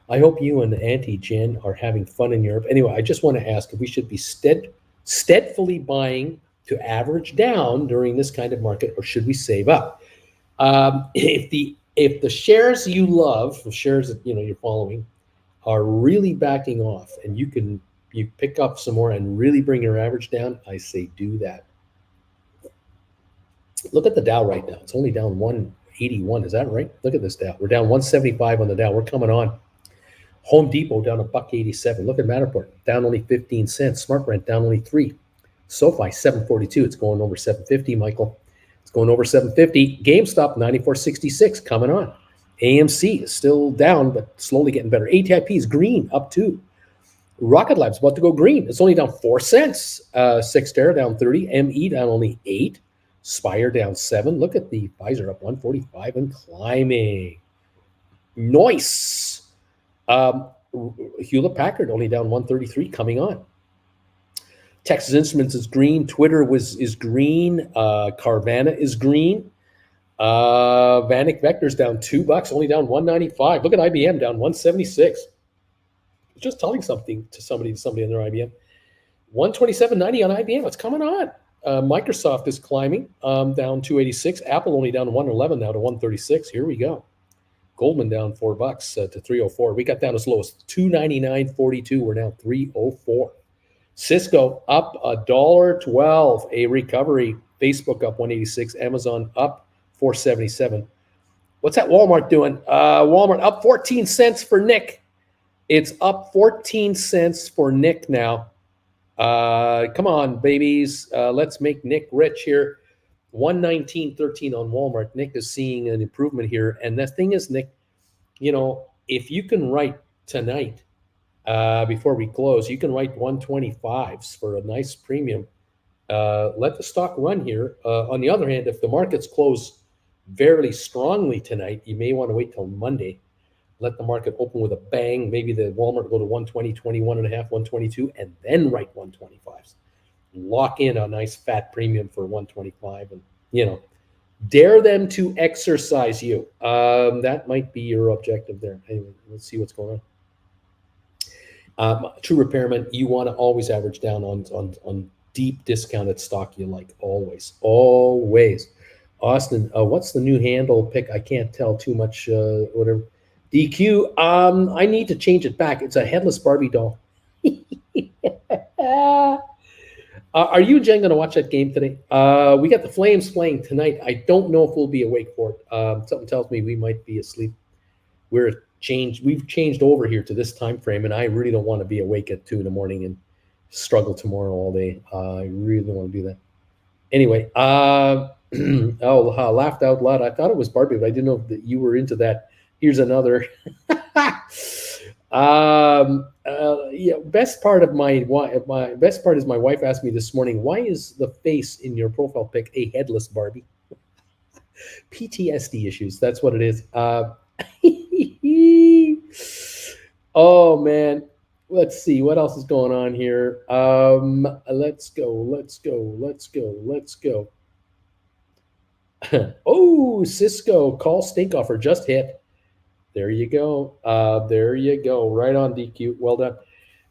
I hope you and Auntie Jen are having fun in Europe. Anyway, I just want to ask if we should be steadfully buying to average down during this kind of market, or should we save up? If the shares you love, the shares that you're following, are really backing off, and you pick up some more and really bring your average down, I say do that. Look at the Dow right now. It's only down 181. Is that right? Look at this Dow. We're down 175 on the Dow. We're coming on. Home Depot down $1.87. Look at Matterport, down only 15 cents. SmartRent down only 3. SoFi 742. It's going over 750, Michael. It's going over 750. GameStop 94.66 coming on. AMC is still down, but slowly getting better. ATIP is green, up 2. Rocket Lab's about to go green. It's only down 4 cents. Sixterra down 30. ME down only 8. Spire down 7. Look at the Pfizer up 145 and climbing. Nice. Hewlett Packard only down 133, coming on. Texas Instruments is green. Twitter is green. Carvana is green. Vanek Vector's down $2, only down 195. Look at IBM down 176. Just telling something to somebody in their IBM. 127.90 on IBM. It's coming on. Microsoft is climbing, down 286. Apple only down 111 now to 136. Here we go. Goldman down $4 to 304. We got down as low as 299.42. We're now 304. Cisco up $1.12, a recovery. Facebook up 186. Amazon up 477. What's that Walmart doing? Walmart up 14 cents for Nick. It's up 14 cents for Nick now. Come on, babies. Let's make Nick rich here. 119.13 on Walmart. Nick is seeing an improvement here. And the thing is, Nick, if you can write tonight, before we close, you can write 125s for a nice premium. Let the stock run here. On the other hand, if the markets close very strongly tonight, you may want to wait till Monday. Let the market open with a bang. Maybe the Walmart go to 120, 21 and a half, 122, and then write 125s. Lock in a nice fat premium for 125, and dare them to exercise you. That might be your objective there. Anyway, let's see what's going on. True repairman, you want to always average down on deep discounted stock you like. Always. Austin, what's the new handle pick? I can't tell too much. Whatever. DQ. I need to change it back. It's a headless Barbie doll. Are you and Jen going to watch that game today? We got the Flames playing tonight. I don't know if we'll be awake for it. Something tells me we might be asleep. We've changed over here to this time frame, and I really don't want to be awake at 2 a.m. and struggle tomorrow all day. I really don't want to do that. Anyway, laughed out loud. I thought it was Barbie, but I didn't know that you were into that. Here's another. Best part is my wife asked me this morning, why is the face in your profile pic a headless Barbie? PTSD issues. That's what it is. Oh man, let's see what else is going on here. Let's go. Oh, Cisco call stink offer just hit. There you go. Right on, DQ. Well done.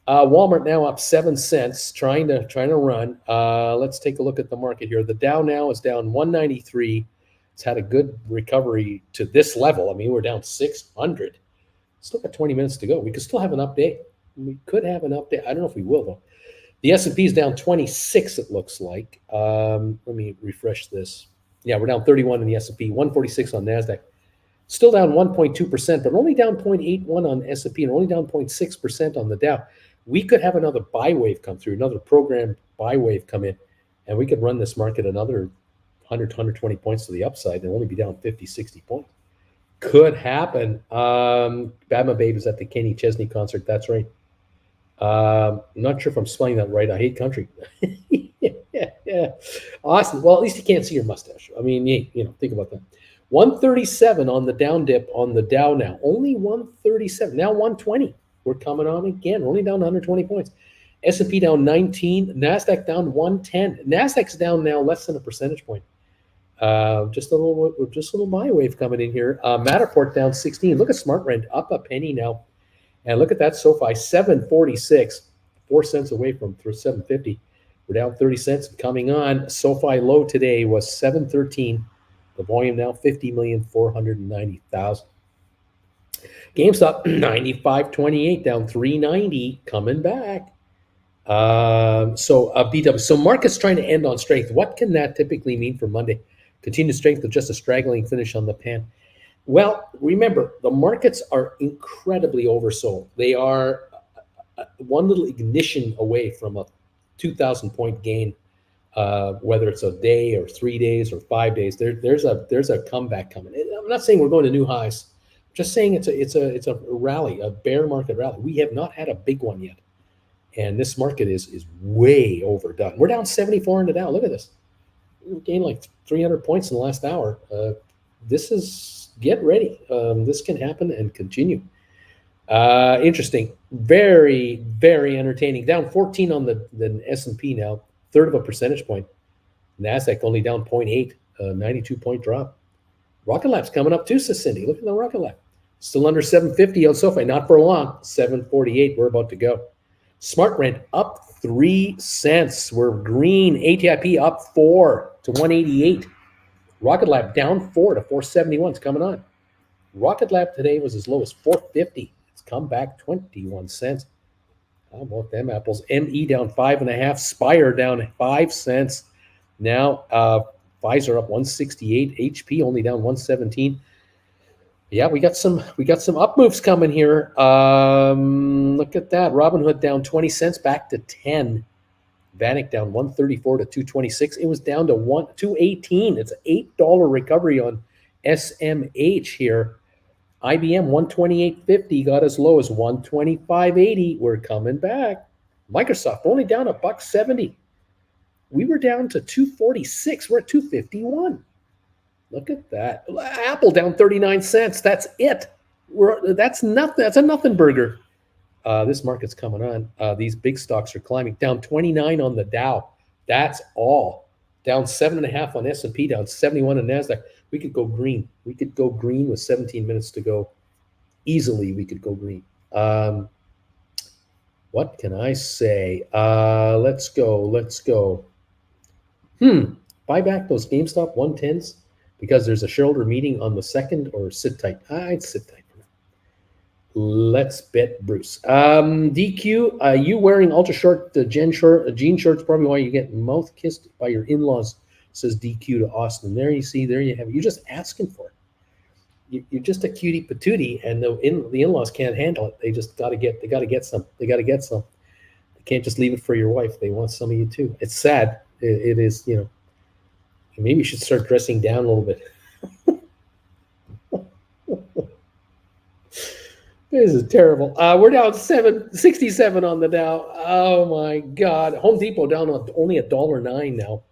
Walmart now up 7 cents, trying to run. Let's take a look at the market here. The Dow now is down 193. It's had a good recovery to this level. I mean, we're down 600. Still got 20 minutes to go. We could still have an update. We could have an update. I don't know if we will, though. The S&P is down 26, it looks like. Let me refresh this. Yeah, we're down 31 in the S&P, 146 on NASDAQ. Still down 1.2%, but only down 0.81 on S&P and only down 0.6% on the Dow. We could have another buy wave come through, another program buy wave come in, and we could run this market another 100, 120 points to the upside and only be down 50, 60 points. Could happen. Bama Babe is at the Kenny Chesney concert. That's right. I'm not sure if I'm spelling that right. I hate country. yeah. Austin. Well, at least you can't see your mustache. I mean, think about that. 137 on the down dip on the Dow now. Only 137. Now 120. We're coming on again. We're only down 120 points. S&P down 19. NASDAQ down 110. NASDAQ's down now less than a percentage point. Just a little buy wave coming in here. Matterport down 16. Look at Smart Rent up a penny now. And look at that SoFi, 746, 4 cents away from 750. We're down 30 cents and coming on. SoFi low today was 713. The volume now 50,490,000. GameStop 95.28 down 390, coming back. BW. So market's trying to end on strength. What can that typically mean for Monday? Continued strength with just a straggling finish on the pan. Well, remember, the markets are incredibly oversold. They are one little ignition away from a 2,000-point gain, whether it's a day or 3 days or 5 days. There's a comeback coming. I'm not saying we're going to new highs. I'm just saying it's a rally, a bear market rally. We have not had a big one yet, and this market is way overdone. We're down 74 in the Dow. Look at this. We gained like 300 points in the last hour. Get ready. This can happen and continue. Interesting. Very, very entertaining. Down 14 on the S&P now, third of a percentage point. NASDAQ only down 0.8, 92-point drop. Rocket Lab's coming up too, says Cindy. Look at the Rocket Lab. Still under 750 on SoFi. Not for long. 748. We're about to go. Smart Rent up 3 cents. We're green. ATIP up 4 to 188. Rocket Lab down 4 to 471. It's coming on. Rocket Lab today was as low as 450. It's come back 21 cents. How about them apples? ME down 5.5. Spire down 5 cents. Now Pfizer up 168. HP only down 117. Yeah, we got some up moves coming here. Look at that. Robinhood down 20 cents back to 10. Vanik down 134 to 226. It was down to 218. It's an $8 recovery on SMH here. IBM 128.50 got as low as 125.80. We're coming back. Microsoft only down $1.70. We were down to 246. We're at 251. Look at that. Apple down 39 cents. That's it. That's nothing. That's a nothing burger. This market's coming on. These big stocks are climbing. Down 29 on the Dow. That's all. Down 7.5 on S&P. Down 71 on NASDAQ. We could go green. We could go green with 17 minutes to go. Easily, we could go green. What can I say? Let's go. Buy back those GameStop 110s because there's a shareholder meeting on the 2nd, or sit tight. I'd sit tight. Let's bet Bruce. DQ, you wearing ultra short jean shorts, probably why you get mouth kissed by your in-laws, says DQ to Austin. There you see, there you have it. You're just asking for it. You're just a cutie patootie, and the in-laws can't handle it. They just got to get some. They can't just leave it for your wife. They want some of you too. It's sad. It is, maybe you should start dressing down a little bit. This is terrible. We're down 767 on the Dow. Oh my God. Home Depot down on only $1.09 now.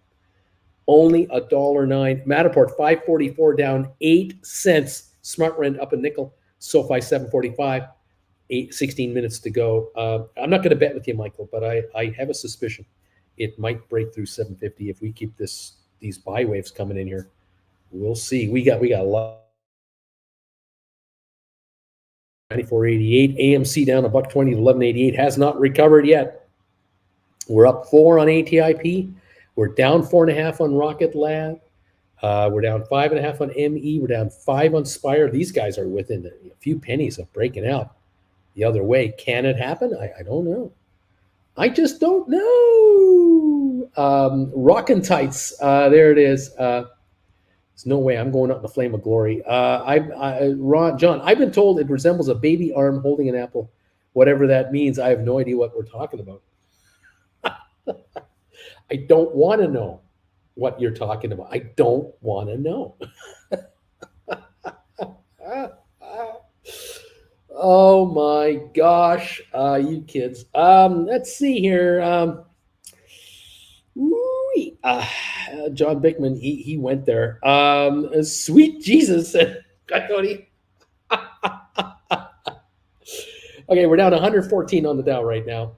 Only $1.09. Matterport 544 down 8 cents. Smart Rent up a nickel. SoFi 745. 16 minutes to go. I'm not going to bet with you, Michael, but I have a suspicion it might break through 750 if we keep these buy waves coming in here. We'll see. We got a lot. 94.88. AMC down $1.20 to 11.88. Has not recovered yet. We're up 4 on ATIP. We're down 4.5 on Rocket Lab. We're down 5.5 on ME. We're down 5 on Spire. These guys are within a few pennies of breaking out the other way. Can it happen? I don't know. I just don't know. Rockin' Tights. There it is. There's no way I'm going out in a flame of glory. John, I've been told it resembles a baby arm holding an apple. Whatever that means, I have no idea what we're talking about. I don't want to know what you're talking about. I don't want to know. Oh my gosh, you kids. Let's see here. John Bickman, he went there. Sweet Jesus, Coyote. Okay, we're down 114 on the Dow right now.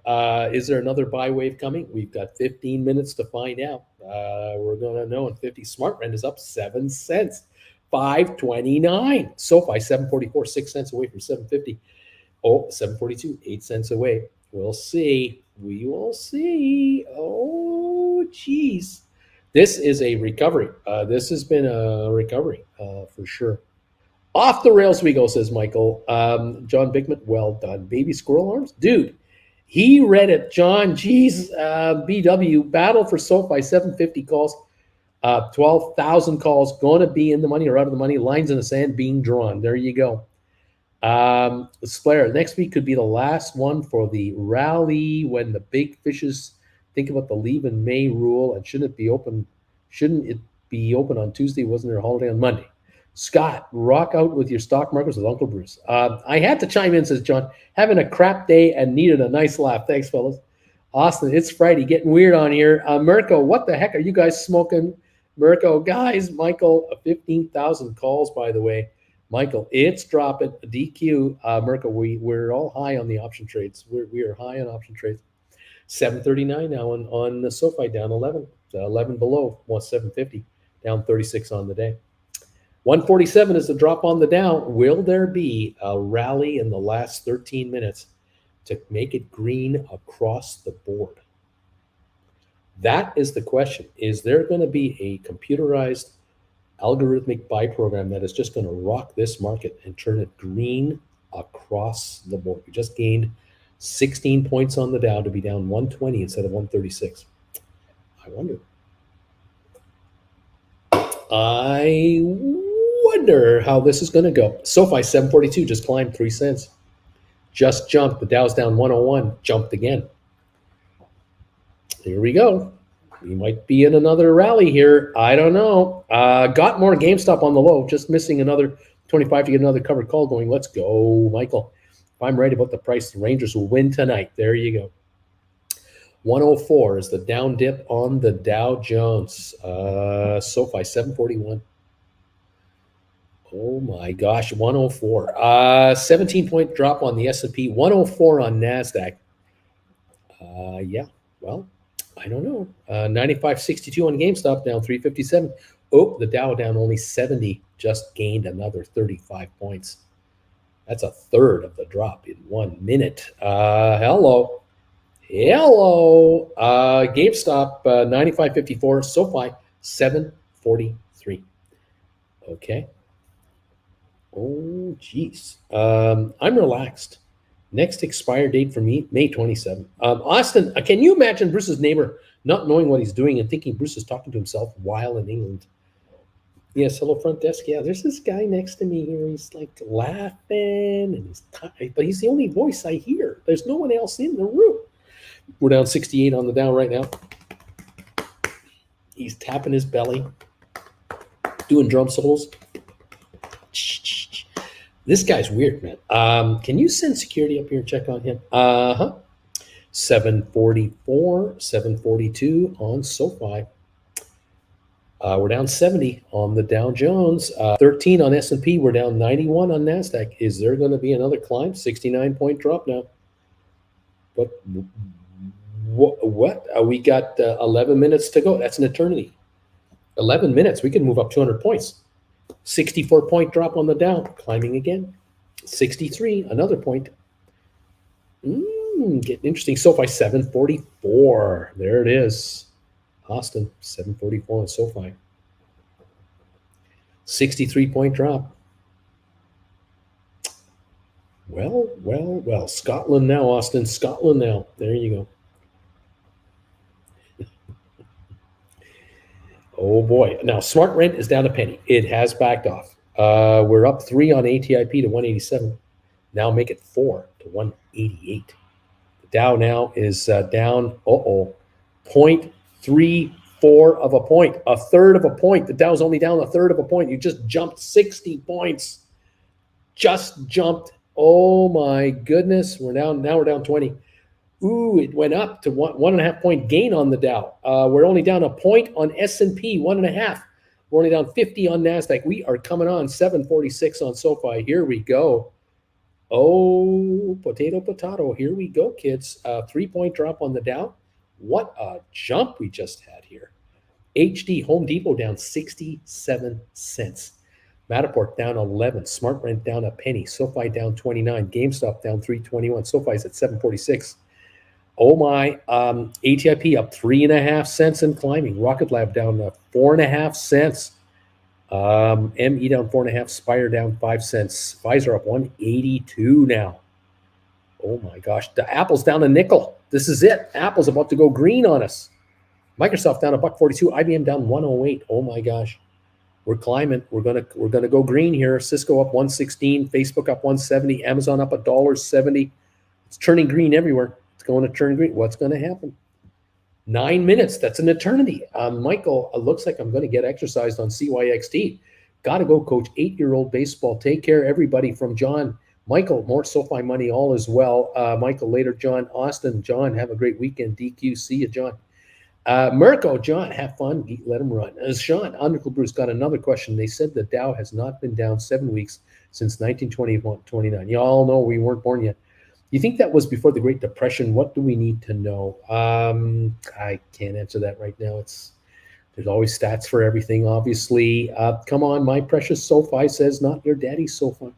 Is there another buy wave coming? We've got 15 minutes to find out. We're going to know in 50. Smart Rent is up 7 cents, 529. SoFi 744, 6 cents away from 750. Oh, 742, 8 cents away. We'll see. We will see. Oh, geez. This is a recovery. This has been a recovery for sure. Off the rails we go, says Michael. John Bickman, well done. Baby squirrel arms? Dude, he read it. John, geez, BW, battle for SoFi, 750 calls, 12,000 calls, going to be in the money or out of the money, lines in the sand being drawn. There you go. Splair, next week could be the last one for the rally when the big fishes think about the leave in May rule, and shouldn't it be open on Tuesday? Wasn't there a holiday on Monday? Scott, rock out with your stock markets with Uncle Bruce. I had to chime in, says John. Having a crap day and needed a nice laugh. Thanks, fellas. Austin, it's Friday. Getting weird on here. Mirko, what the heck are you guys smoking? Mirko, guys, Michael, 15,000 calls, by the way. Michael, it's dropping. DQ, Mirko, we're all high on the option trades. We are high on option trades. 739 now on the SoFi, down 11. 11 below, 750, down 36 on the day. 147 is the drop on the Dow. Will there be a rally in the last 13 minutes to make it green across the board? That is the question. Is there going to be a computerized algorithmic buy program that is just going to rock this market and turn it green across the board? We just gained 16 points on the Dow to be down 120 instead of 136. I wonder how this is going to go. SoFi 742 just climbed 3 cents. Just jumped. The Dow's down 101, jumped again. Here we go. We might be in another rally here. I don't know. Got more GameStop on the low, just missing another 25 to get another covered call going. Let's go, Michael. If I'm right about the price, the Rangers will win tonight. There you go. 104 is the down dip on the Dow Jones. SoFi 741. Oh my gosh, 104. 17-point drop on the S&P, 104 on NASDAQ. Yeah, well, I don't know. 95.62 on GameStop, down 357. Oh, the Dow down only 70, just gained another 35 points. That's a third of the drop in 1 minute. Hello. GameStop, 95.54. SoFi, 743. Okay. Oh, geez. I'm relaxed. Next expire date for me, May 27. Austin, can you imagine Bruce's neighbor not knowing what he's doing and thinking Bruce is talking to himself while in England? Yes, hello, front desk. Yeah, there's this guy next to me here. He's like laughing, and but he's the only voice I hear. There's no one else in the room. We're down 68 on the Dow right now. He's tapping his belly, doing drum solos. This guy's weird, man. Can you send security up here and check on him? 744, 742 on SoFi. We're down 70 on the Dow Jones. 13 on S&P. We're down 91 on NASDAQ. Is there going to be another climb? 69-point drop now. But what? We got 11 minutes to go. That's an eternity. 11 minutes. We can move up 200 points. 64-point drop on the Dow, climbing again. 63, another point. Getting interesting. SoFi 744. There it is. Austin 744 on SoFi. 63-point drop. Well. Scotland now, Austin. Scotland now. There you go. Oh boy. Now smart rent is down a penny. It has backed off. We're up 3 on ATIP to 187. Now make it 4 to 188. The Dow now is down, 0.34 of a point, a third of a point. The Dow's only down a third of a point. You just jumped 60 points. Just jumped. Oh my goodness. Now we're down 20. Ooh, it went up to 1.5 point gain on the Dow. We're only down a point on S&P, 1.5. We're only down 50 on NASDAQ. We are coming on 746 on SoFi. Here we go. Oh, potato. Here we go, kids. 3-point drop on the Dow. What a jump we just had here. HD, Home Depot down 67 cents. Matterport down 11. Smart Rent down a penny. SoFi down 29. GameStop down 321. SoFi's at 746. Oh my, ATIP up 3.5 cents and climbing. Rocket Lab down 4.5 cents. ME down 4.5. Spire down 5 cents. Pfizer up 182 now. Oh my gosh, the Apple's down a nickel. This is it. Apple's about to go green on us. Microsoft down $1.42. IBM down 108. Oh my gosh, we're climbing. We're gonna go green here. Cisco up 116. Facebook up 170. Amazon up $1.70. It's turning green everywhere. It's going to turn green. What's going to happen? 9 minutes. That's an eternity. Michael, looks like I'm going to get exercised on CYXT. Got to go, coach. 8-year-old baseball. Take care, everybody. From John. Michael, more SoFi money, all as well. Michael, later. John, Austin. John, have a great weekend. DQ, see you, John. Mirko, John, have fun. Let him run. Sean, Undercool Bruce got another question. They said the Dow has not been down 7 weeks since 1929. You all know we weren't born yet. You think that was before the Great Depression? What do we need to know? I can't answer that right now. There's always stats for everything, obviously. Come on, my precious SoFi says, not your daddy's SoFi.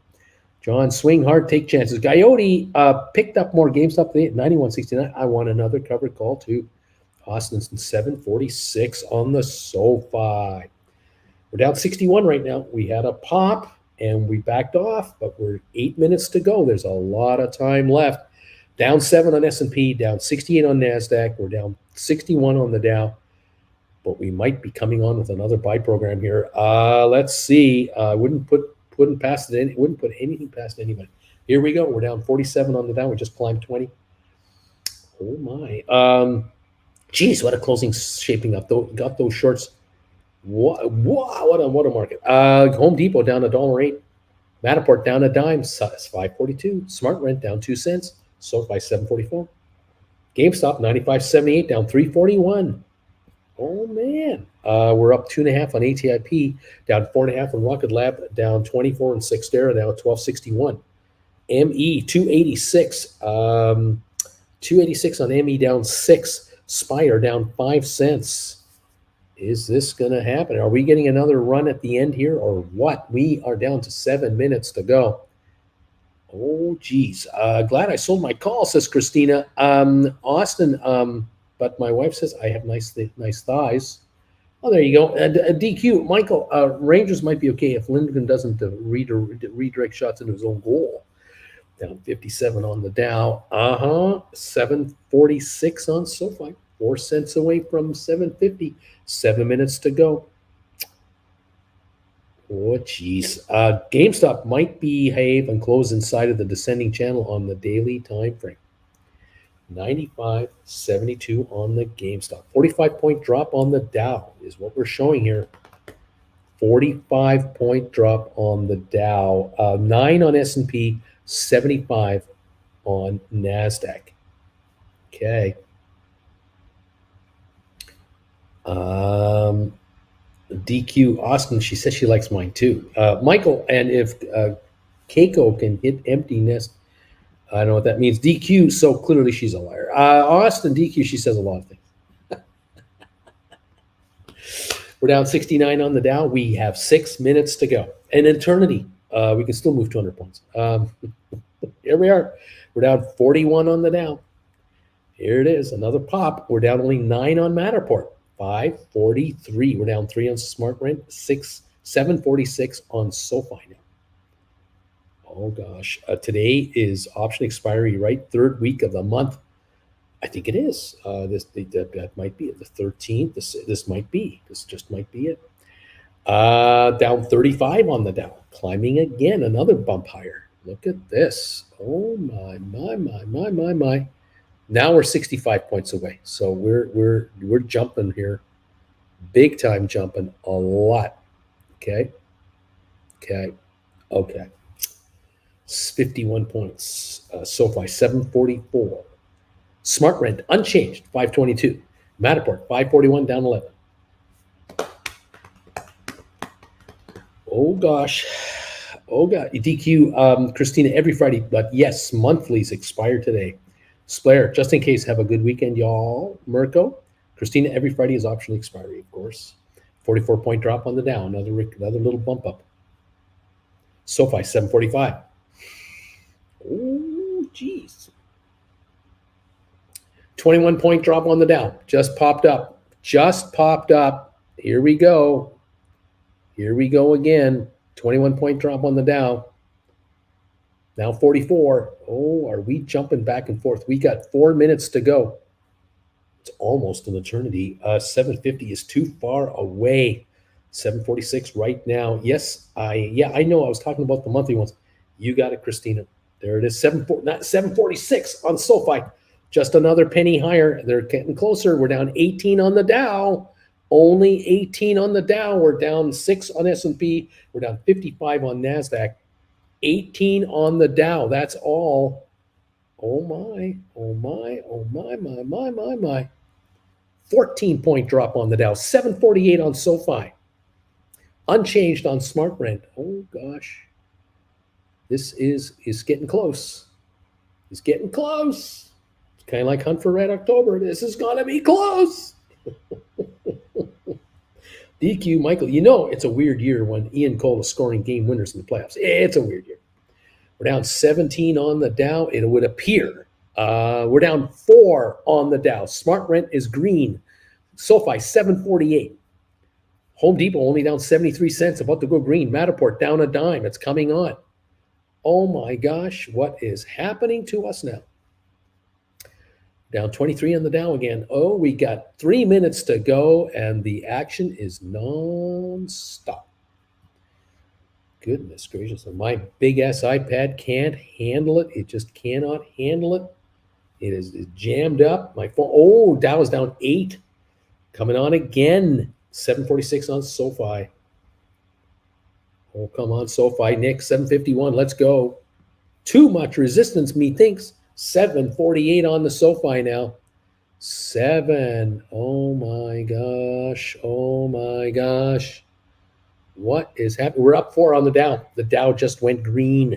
John, swing hard, take chances. Coyote picked up more GameStop today at 91.69. I want another covered call too. Austin's 746 on the SoFi. We're down 61 right now. We had a pop and we backed off, but we're 8 minutes to go. There's a lot of time left. Down 7 on S&P, down 68 on NASDAQ. We're down 61 on the Dow, but we might be coming on with another buy program here. Let's see. Wouldn't put anything past anybody. Here we go. We're down 47 on the Dow. We just climbed 20. Oh my. Geez, what a closing shaping up. Got those shorts. What a market. Home Depot down $1.08. Matterport down a dime. 542. Smart Rent down 2 cents. SoFi 744. GameStop 95.78 down 341. Oh man. We're up 2.5 on ATIP, down 4.5 on Rocket Lab, down 24 on Sixtera, now 1261. ME 286. 286 on ME down 6. Spire down 5 cents. Is this going to happen? Are we getting another run at the end here or what? We are down to 7 minutes to go. Oh, geez. Glad I sold my call, says Christina. Austin, but my wife says I have nice thighs. Oh, there you go. DQ, Michael, Rangers might be okay if Lindgren doesn't redirect shots into his own goal. Down 57 on the Dow. 746 on SoFi. 4 cents away from 750. 7 minutes to go. Oh, geez. GameStop might behave and close inside of the descending channel on the daily time frame. 95.72 on the GameStop. 45-point drop on the Dow is what we're showing here. 45-point drop on the Dow. 9 on S&P. 75 on NASDAQ. Okay. DQ Austin, she says she likes mine too. Michael, and if Keiko can hit empty nest, I don't know what that means. DQ, so clearly she's a liar. Austin, DQ, she says a lot of things. We're down 69 on the Dow. We have 6 minutes to go. An eternity. We can still move 200 points. Here we are. We're down 41 on the Dow. Here it is, another pop. We're down only 9 on Matterport. 543. We're down 3 on Smart Rent. 746 on SoFi now. Oh gosh, today is option expiry, right? 3rd week of the month. I think it is. That might be it. The 13th. This might be. This just might be it. Down 35 on the Dow, climbing again, another bump higher. Look at this. Oh my. Now we're 65 points away. So we're jumping here. Big time jumping a lot. Okay. It's 51 points. SoFi 744. Smart Rent unchanged 522. Matterport 541 down 11. Oh gosh. DQ, Christina, every Friday, but yes, monthlies expire today. Splair, just in case, have a good weekend, y'all. Mirko, Christina, every Friday is optional expiry, of course. 44-point drop on the Dow, another little bump up. SoFi 745. Oh, geez. 21-point drop on the Dow, just popped up. Here we go again. 21-point drop on the Dow. Now 44. Oh, are we jumping back and forth? We got 4 minutes to go. It's almost an eternity. 750 is too far away. 746 right now. Yes, I know. I was talking about the monthly ones. You got it, Christina. There it is. 746 on SoFi. Just another penny higher. They're getting closer. We're down 18 on the Dow. Only 18 on the Dow. We're down 6 on S&P. We're down 55 on NASDAQ. 18 on the Dow. That's all. Oh my. 14-point drop on the Dow. 748 on SoFi. Unchanged on Smart Rent. Oh gosh. This is getting close. It's getting close. It's kind of like Hunt for Red October. This is going to be close. DQ, Michael, it's a weird year when Ian Cole is scoring game winners in the playoffs. It's a weird year. We're down 17 on the Dow. It would appear. We're down 4 on the Dow. Smart Rent is green. SoFi 748. Home Depot only down 73 cents, about to go green. Matterport down a dime. It's coming on. Oh my gosh, what is happening to us now? Down 23 on the Dow again. Oh, we got 3 minutes to go, and the action is non-stop. Goodness gracious. My big-ass iPad can't handle it. It just cannot handle it. It is jammed up. My phone. Oh, Dow is down 8. Coming on again. 746 on SoFi. Oh, come on, SoFi. Nick, 751. Let's go. Too much resistance, methinks. 748 on the SoFi now. 7. Oh my gosh. What is happening? We're up 4 on the Dow. The Dow just went green.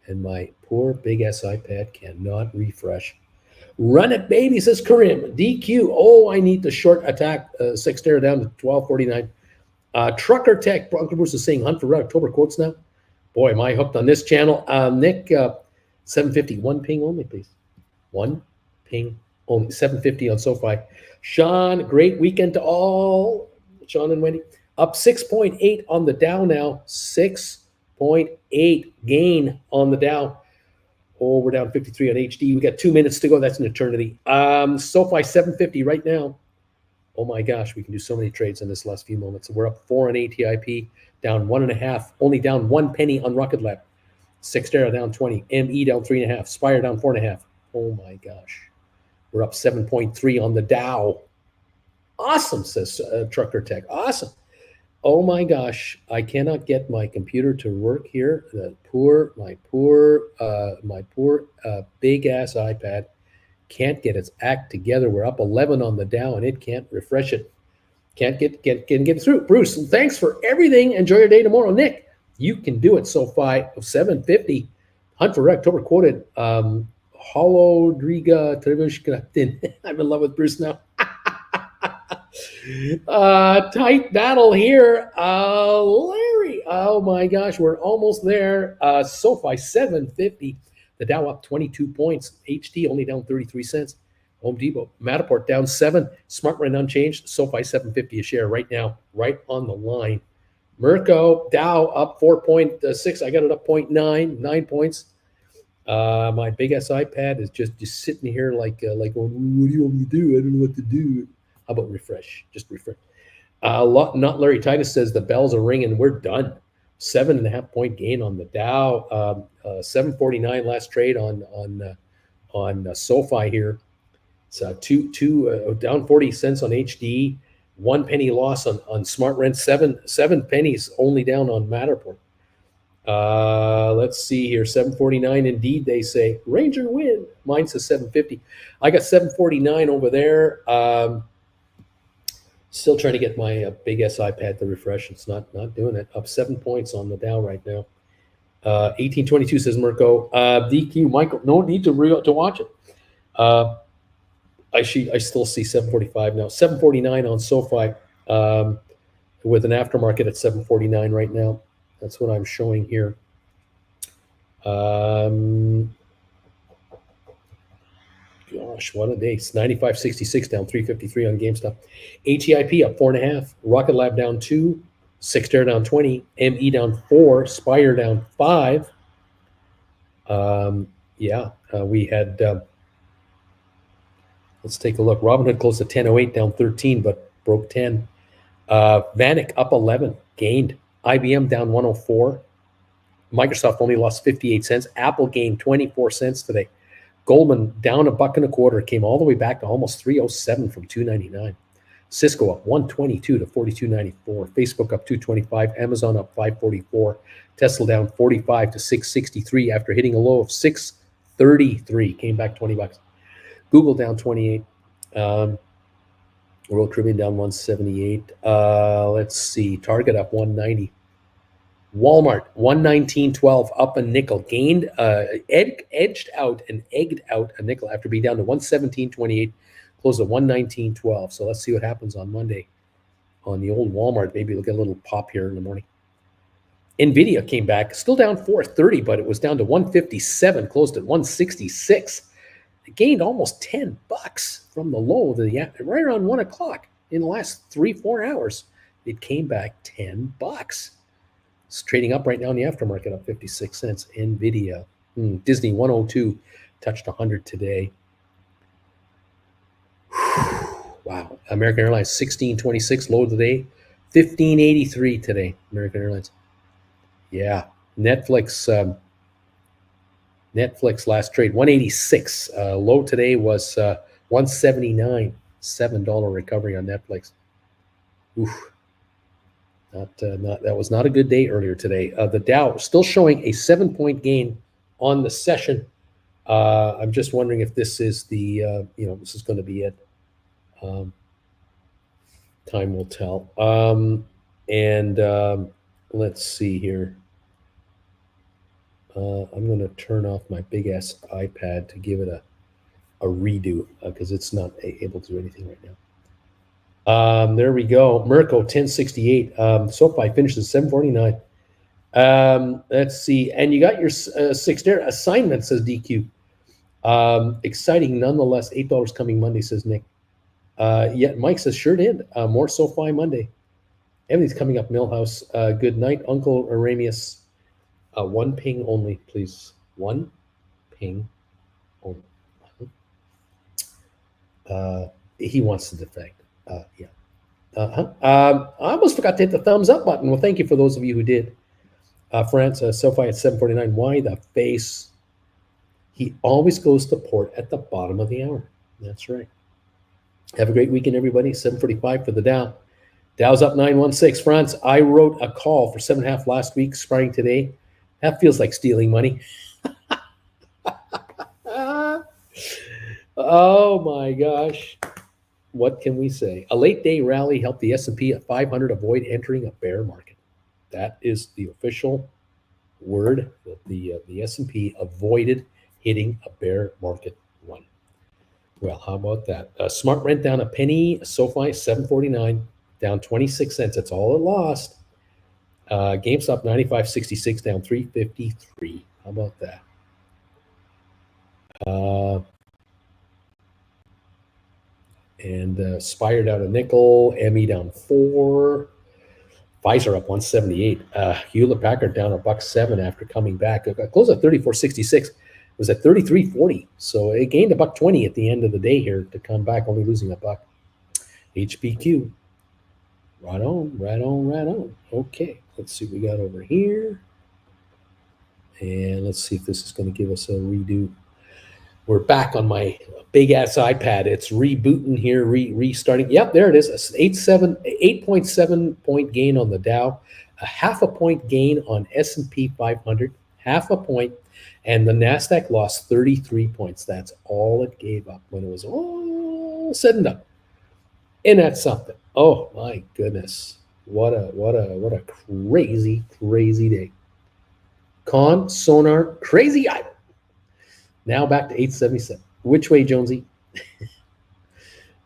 And my poor big-ass iPad cannot refresh. Run it, baby, says Karim. DQ. Oh, I need the short attack. 6 there down to 1249. Trucker Tech. Bronco Bruce is saying Hunt for Red October quotes now. Boy, am I hooked on this channel. Nick, 750. One ping only, please. One ping only. 750 on SoFi. Sean, great weekend to all. Sean and Wendy. Up 6.8 on the Dow now. 6.8 gain on the Dow. Oh, we're down 53 on HD. We got 2 minutes to go. That's an eternity. SoFi 750 right now. Oh my gosh, we can do so many trades in this last few moments. We're up 4 on ATIP, down 1.5, only down 1 penny on Rocket Lab. Sixtera down 20, ME down 3.5, Spire down 4.5. Oh my gosh, we're up 7.3 on the Dow. Awesome, says Trucker Tech. Awesome. Oh my gosh, I cannot get my computer to work here. My poor big ass iPad can't get its act together. We're up 11 on the Dow and it can't refresh it. Can't get through. Bruce, thanks for everything. Enjoy your day tomorrow. Nick, you can do it. SoFi of 750. Hunt for October quoted. Holodriga Trevushka. I'm in love with Bruce now. Tight battle here. Larry. Oh my gosh, we're almost there. SoFi 750. The Dow up 22 points. HT only down 33 cents. Home Depot, Matterport down 7. Smart Rent unchanged. SoFi 750 a share right now, right on the line. Mirko, Dow up 4.6. I got it up 0.9, 9 points. My big ass iPad is just sitting here like going, what do you want me to do? I don't know what to do. How about refresh? Just refresh. Not Larry Titus says the bells are ringing. We're done. 7.5 point gain on the Dow. 749 last trade on SoFi here. It's down 40 cents on HD. 1 penny loss on Smart Rent. Seven pennies only down on Matterport. Let's see here. 749 indeed, they say. Ranger win. Mine says 750. I got 749 over there. Still trying to get my big S iPad to refresh. It's not doing it. Up 7 points on the Dow right now. 1822 says Mirko. DQ Michael. No need to watch it. I still see 745 now. 749 on SoFi with an aftermarket at 749 right now. That's what I'm showing here. Gosh, what a day. It's 95.66 down 353 on GameStop. ATIP up 4.5. Rocket Lab down 2. Sixter down 20. ME down 4. Spire down 5. We had... let's take a look. Robinhood closed at 10.08, down 13, but broke 10. Vanik up 11, gained. IBM down 104. Microsoft only lost 58 cents. Apple gained 24 cents today. Goldman down $1.25, came all the way back to almost 307 from 299. Cisco up 122 to 42.94. Facebook up 225. Amazon up 544. Tesla down 45 to 663 after hitting a low of 633. Came back $20. Google down 28. World Tribune down 178. Let's see. Target up 190. Walmart 119.12, up a nickel. Gained, edged out and egged out a nickel after being down to 117.28. Closed at 119.12. So let's see what happens on Monday on the old Walmart. Maybe we'll get a little pop here in the morning. Nvidia came back, still down 430, but it was down to 157. Closed at 166. It gained almost $10 from the low to the right around 1 o'clock in the last 3-4 hours. It came back $10. It's trading up right now in the aftermarket, up 56 cents. Nvidia, Disney 102, touched 100 today. Wow. American Airlines 1626 low today, 1583 today. American Airlines. Yeah. Netflix last trade 186. Low today was 179. $7 recovery on Netflix. Oof. That was not a good day earlier today. The Dow still showing a 7-point gain on the session. I'm just wondering if this is the this is going to be it. Time will tell. Let's see here. I'm going to turn off my big ass iPad to give it a redo because it's not able to do anything right now. There we go. Mirko 1068. SoFi finishes 749. Let's see. And you got your Sixter assignment, says DQ. Exciting nonetheless. $8 coming Monday, says Nick. Mike says sure did. More SoFi Monday. Everything's coming up, Millhouse. Good night, Uncle Aramius. One ping only, please. One ping only. He wants to defect. I almost forgot to hit the thumbs up button. Well, thank you for those of you who did. France, SoFi at 749. Why the face? He always goes to port at the bottom of the hour. That's right. Have a great weekend, everybody. 745 for the Dow. Dow's up 916. France, I wrote a call for 7.5 last week, expiring today. That feels like stealing money. Oh my gosh. What can we say? A late day rally helped the S&P at 500 avoid entering a bear market. That is the official word that the S&P avoided hitting a bear market run. Well, how about that? Smart Rent down a penny. SoFi 749, down 26 cents. That's all it lost. GameStop 95.66, down 353. How about that? Spire down a nickel. ME down 4. Pfizer up 178. Hewlett Packard down $1.07 after coming back. Closed at 34.66. It was at 33.40. So it gained $1.20 at the end of the day here to come back, only losing $1. HPQ. Right on, right on, right on. Okay, let's see what we got over here. And let's see if this is going to give us a redo. We're back on my big ass iPad. It's rebooting here, restarting. Yep, there it is. 8.7 point gain on the Dow, a half a point gain on S&P 500, half a point, and the Nasdaq lost 33 points. That's all it gave up when it was all said and done. And that's something. Oh my goodness. What a crazy, crazy day. Con, Sonar, crazy item. Now back to 877. Which way, Jonesy?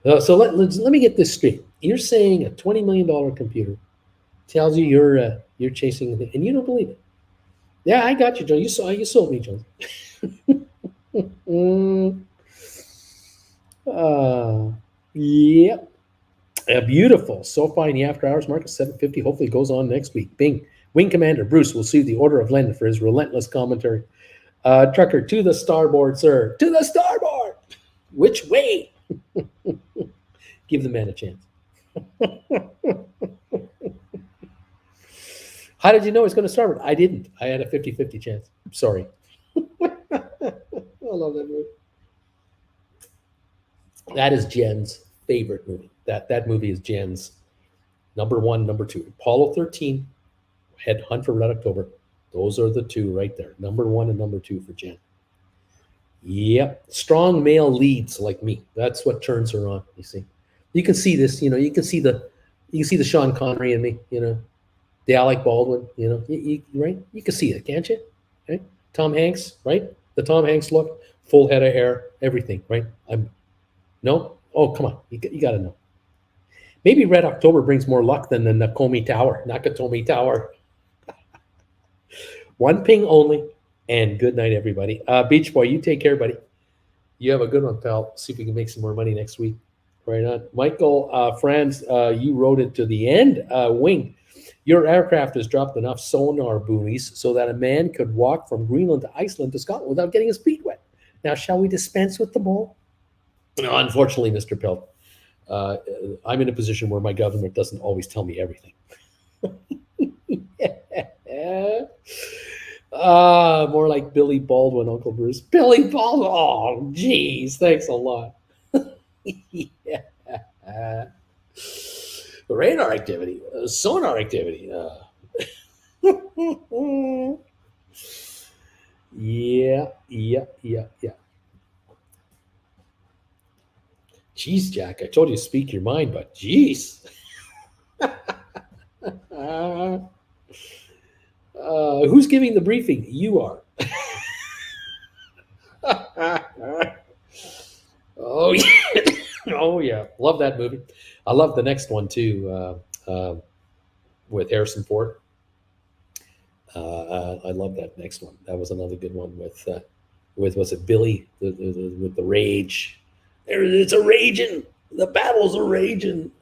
So let me get this straight. You're saying a $20 million computer tells you you're chasing, and you don't believe it. Yeah, I got you, Joe. You sold me, Jonesy. Yep. Beautiful. SoFi in the after hours market, 750. Hopefully it goes on next week. Bing. Wing Commander Bruce will sue the Order of Lenin for his relentless commentary. Trucker, to the starboard, sir. To the starboard. Which way? Give the man a chance. How did you know it's going to starboard? I didn't. I had a 50-50 chance. Sorry. I love that movie. That is Jen's favorite movie. That movie is Jen's number one, number two. Apollo 13, Hunt for Red October. Those are the two right there. Number one and number two for Jen. Yep. Strong male leads like me. That's what turns her on, you see. You can see this, you can see the Sean Connery in me, the Alec Baldwin, right? You can see it, can't you? Right? Tom Hanks, right? The Tom Hanks look, full head of hair, everything, right? No? Oh, come on. You got to know. Maybe Red October brings more luck than the Nakatomi Tower. One ping only, and good night, everybody. Beach Boy, you take care, buddy. You have a good one, pal. See if we can make some more money next week. Right on. Michael, Franz, you wrote it to the end. Wing, your aircraft has dropped enough sonar buoys so that a man could walk from Greenland to Iceland to Scotland without getting his feet wet. Now, shall we dispense with the bull? No, unfortunately, Mr. Pelt, I'm in a position where my government doesn't always tell me everything. More like Billy Baldwin, Uncle Bruce. Billy Baldwin. Oh, geez. Thanks a lot. Yeah. Radar activity, sonar activity. Yeah. Jeez, Jack, I told you to speak your mind, but jeez. Who's giving the briefing? You are. Oh yeah. Oh yeah. Love that movie. I love the next one too, with Harrison Ford. I love that next one. That was another good one with was it Billy with the rage? It's a raging. The battles are raging.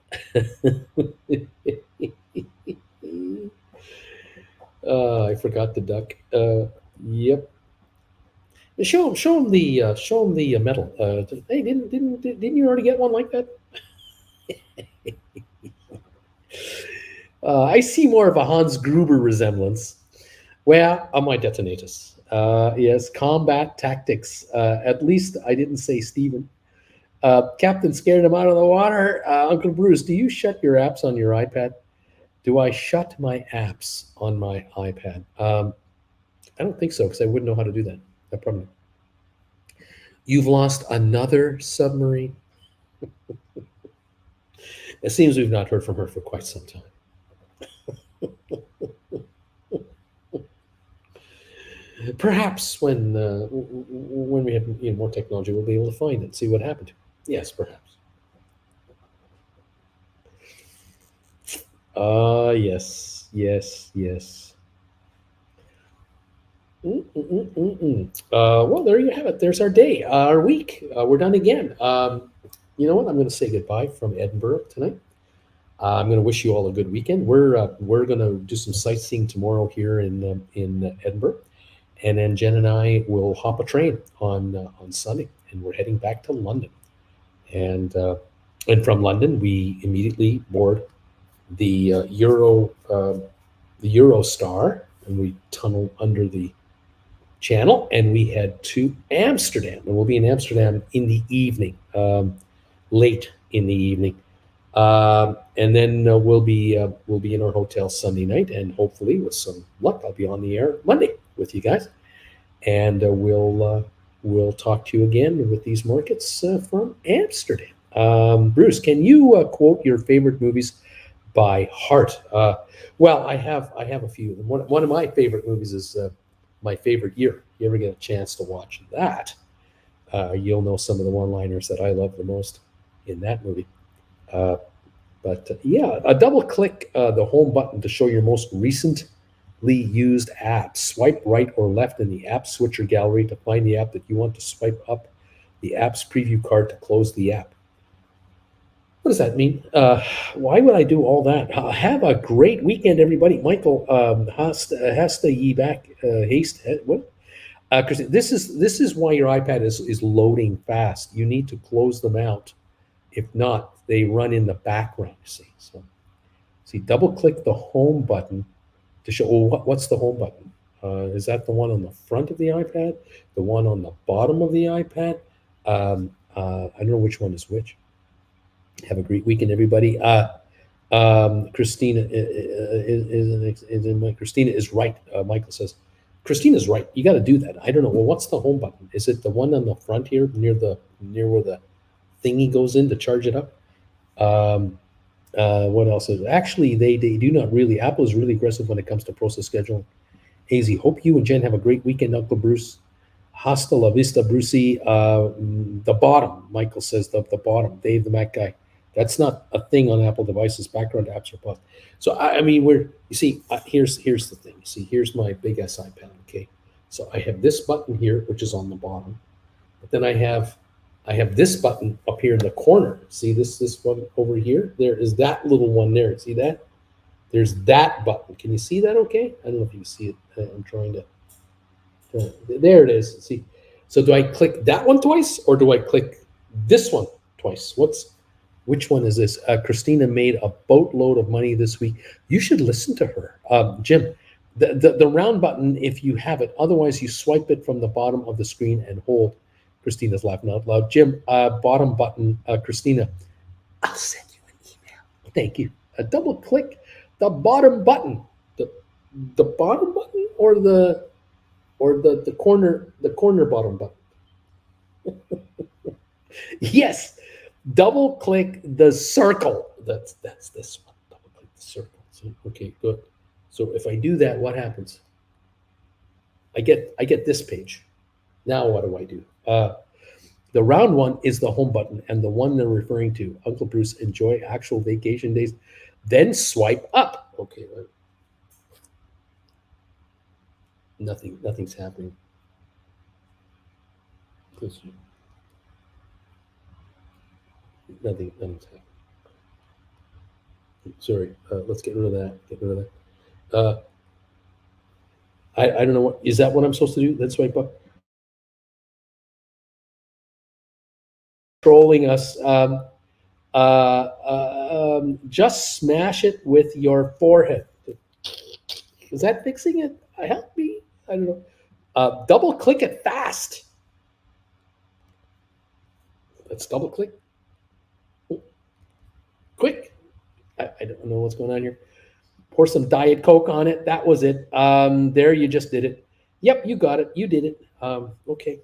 I forgot the duck. Yep. Show him the medal. Hey, didn't you already get one like that? I see more of a Hans Gruber resemblance. Well, on my detonatus. Yes, combat tactics. At least I didn't say Stephen. Captain scared him out of the water. Uncle Bruce, do you shut your apps on your iPad? Do I shut my apps on my iPad? I don't think so, because I wouldn't know how to do that. I probably. You've lost another submarine. It seems we've not heard from her for quite some time. Perhaps when we have more technology, we'll be able to find it, see what happened to it. Yes, perhaps. Yes. Well, there you have it. There's our day, our week. We're done again. You know what? I'm going to say goodbye from Edinburgh tonight. I'm going to wish you all a good weekend. We're going to do some sightseeing tomorrow here in Edinburgh, and then Jen and I will hop a train on Sunday, and we're heading back to London. And from London, we immediately board the Eurostar, and we tunnel under the channel, and we head to Amsterdam, and we'll be in Amsterdam in the evening, late in the evening, and then we'll be in our hotel Sunday night, and hopefully, with some luck, I'll be on the air Monday with you guys, and we'll talk to you again with these markets from Amsterdam. Bruce, can you quote your favorite movies by heart? Well, I have a few. One of my favorite movies is My Favorite Year. You ever get a chance to watch that? You'll know some of the one-liners that I love the most in that movie. Uh, but yeah, double click the home button to show your most recently used apps. Swipe right or left in the app switcher gallery to find the app that you want to swipe up the app's preview card to close the app. What does that mean? Why would I do all that? Have a great weekend, everybody. Michael, hasta ye back, haste. What? Because this is why your iPad is loading fast. You need to close them out. If not, they run in the background. You see, double click the home button to show. Oh, what's the home button? Is that the one on the front of the iPad? The one on the bottom of the iPad? I don't know which one is which. Have a great weekend, everybody. Christina Christina is right. Michael says, Christina's right. You got to do that. I don't know. Well, what's the home button? Is it the one on the front here, near where the thingy goes in to charge it up? What else is actually they do not really. Apple is really aggressive when it comes to process scheduling. Hazy, hope you and Jen have a great weekend, Uncle Bruce. Hasta la vista, Brucey. The bottom, Michael says, the bottom. Dave, the Mac guy. That's not a thing on Apple devices. Background apps are paused. So I mean, here's the thing. You see, here's my big S iPad. Okay, so I have this button here, which is on the bottom, but then I have this button up here in the corner. See this one over here? There is that little one there. See that? There's that button. Can you see that? Okay, I don't know if you can see it. I'm trying to. There it is. See, so do I click that one twice, or do I click this one twice? Which one is this? Christina made a boatload of money this week. You should listen to her, Jim. The round button, if you have it. Otherwise, you swipe it from the bottom of the screen and hold. Christina's laughing out loud. Jim, bottom button. Christina, I'll send you an email. Thank you. Double click the bottom button. The bottom button, or the corner bottom button. Yes, double click the circle. That's this one. Double click the circle. See? Okay, good. So if I do that, what happens? I get this page. Now what do I do? The round one is the home button, and the one they're referring to, Uncle Bruce, enjoy actual vacation days. Then swipe up. Okay. Nothing's happening. Nothing's happening. Sorry. Let's get rid of that. I don't know what is that. What I'm supposed to do? Let's swipe up. Trolling us. Just smash it with your forehead. Is that fixing it? Help me. I don't know. Double click it fast. Let's double click. Quick. I don't know what's going on here. Pour some Diet Coke on it. That was it. There, you just did it. Yep, you got it. You did it. Okay.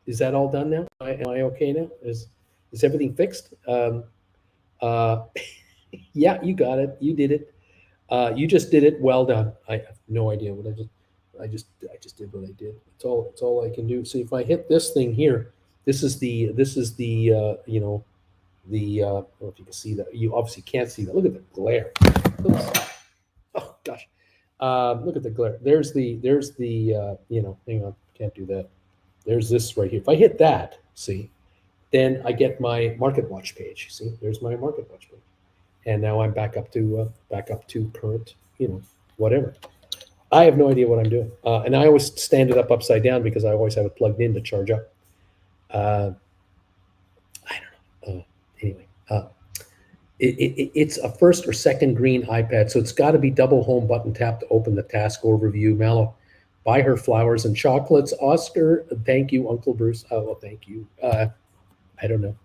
Is that all done now? Am I okay now? Is everything fixed? Yeah, you got it. You did it. You just did it. Well done. I have no idea what I just did what I did. It's all I can do. So if I hit this thing here, this is the I don't know if you can see that. You obviously can't see that. Look at the glare. Oops. Oh gosh. Look at the glare. There's the hang on, can't do that. There's this right here. If I hit that, see, then I get my market watch page. See, there's my market watch page. And now I'm back up to current, whatever. I have no idea what I'm doing. And I always stand it up upside down because I always have it plugged in to charge up. Uh, I don't know. Anyway, it's a first or second green iPad, so it's got to be double home button tap to open the task overview. Mallow, buy her flowers and chocolates. Oscar, thank you. Uncle Bruce, oh, well, thank you. I don't know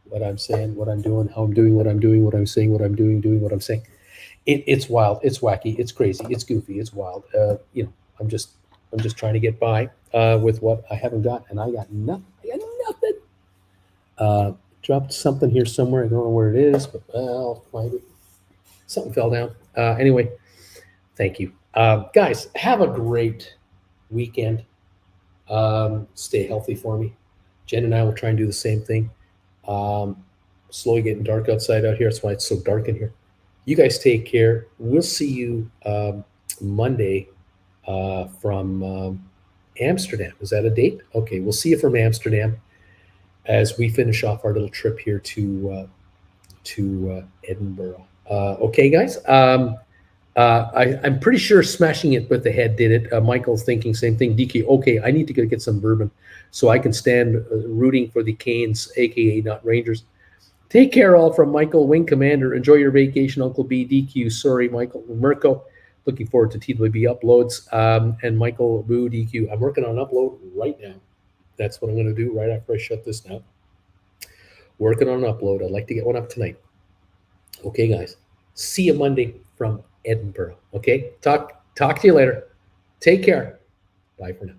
what I'm saying, what I'm doing, how I'm doing, what I'm doing, what I'm saying, what I'm doing what I'm saying. It's wild, it's wacky, it's crazy, it's goofy, it's wild. I'm just trying to get by with what I haven't got, and I got nothing. I got nothing. Dropped something here somewhere. I don't know where it is, but I'll find it. Something fell down. Anyway, thank you, guys. Have a great weekend. Stay healthy for me. Jen and I will try and do the same thing. Um, Slowly getting dark outside out here. That's why it's so dark in here. You guys take care. We'll see you Monday from Amsterdam. Is that a date? Okay, we'll see you from Amsterdam as we finish off our little trip here to Edinburgh. Okay, guys. I'm pretty sure smashing it with the head did it. Michael's thinking same thing. DK, okay, I need to go get some bourbon so I can stand rooting for the Canes, aka not Rangers. Take care, all, from Michael, Wing Commander. Enjoy your vacation, Uncle B. DQ, sorry, Michael. Mirko, looking forward to TWB uploads. And Michael, Boo, DQ. I'm working on an upload right now. That's what I'm going to do right after I shut this down. Working on an upload. I'd like to get one up tonight. Okay, guys. See you Monday from Edinburgh. Okay? Talk to you later. Take care. Bye for now.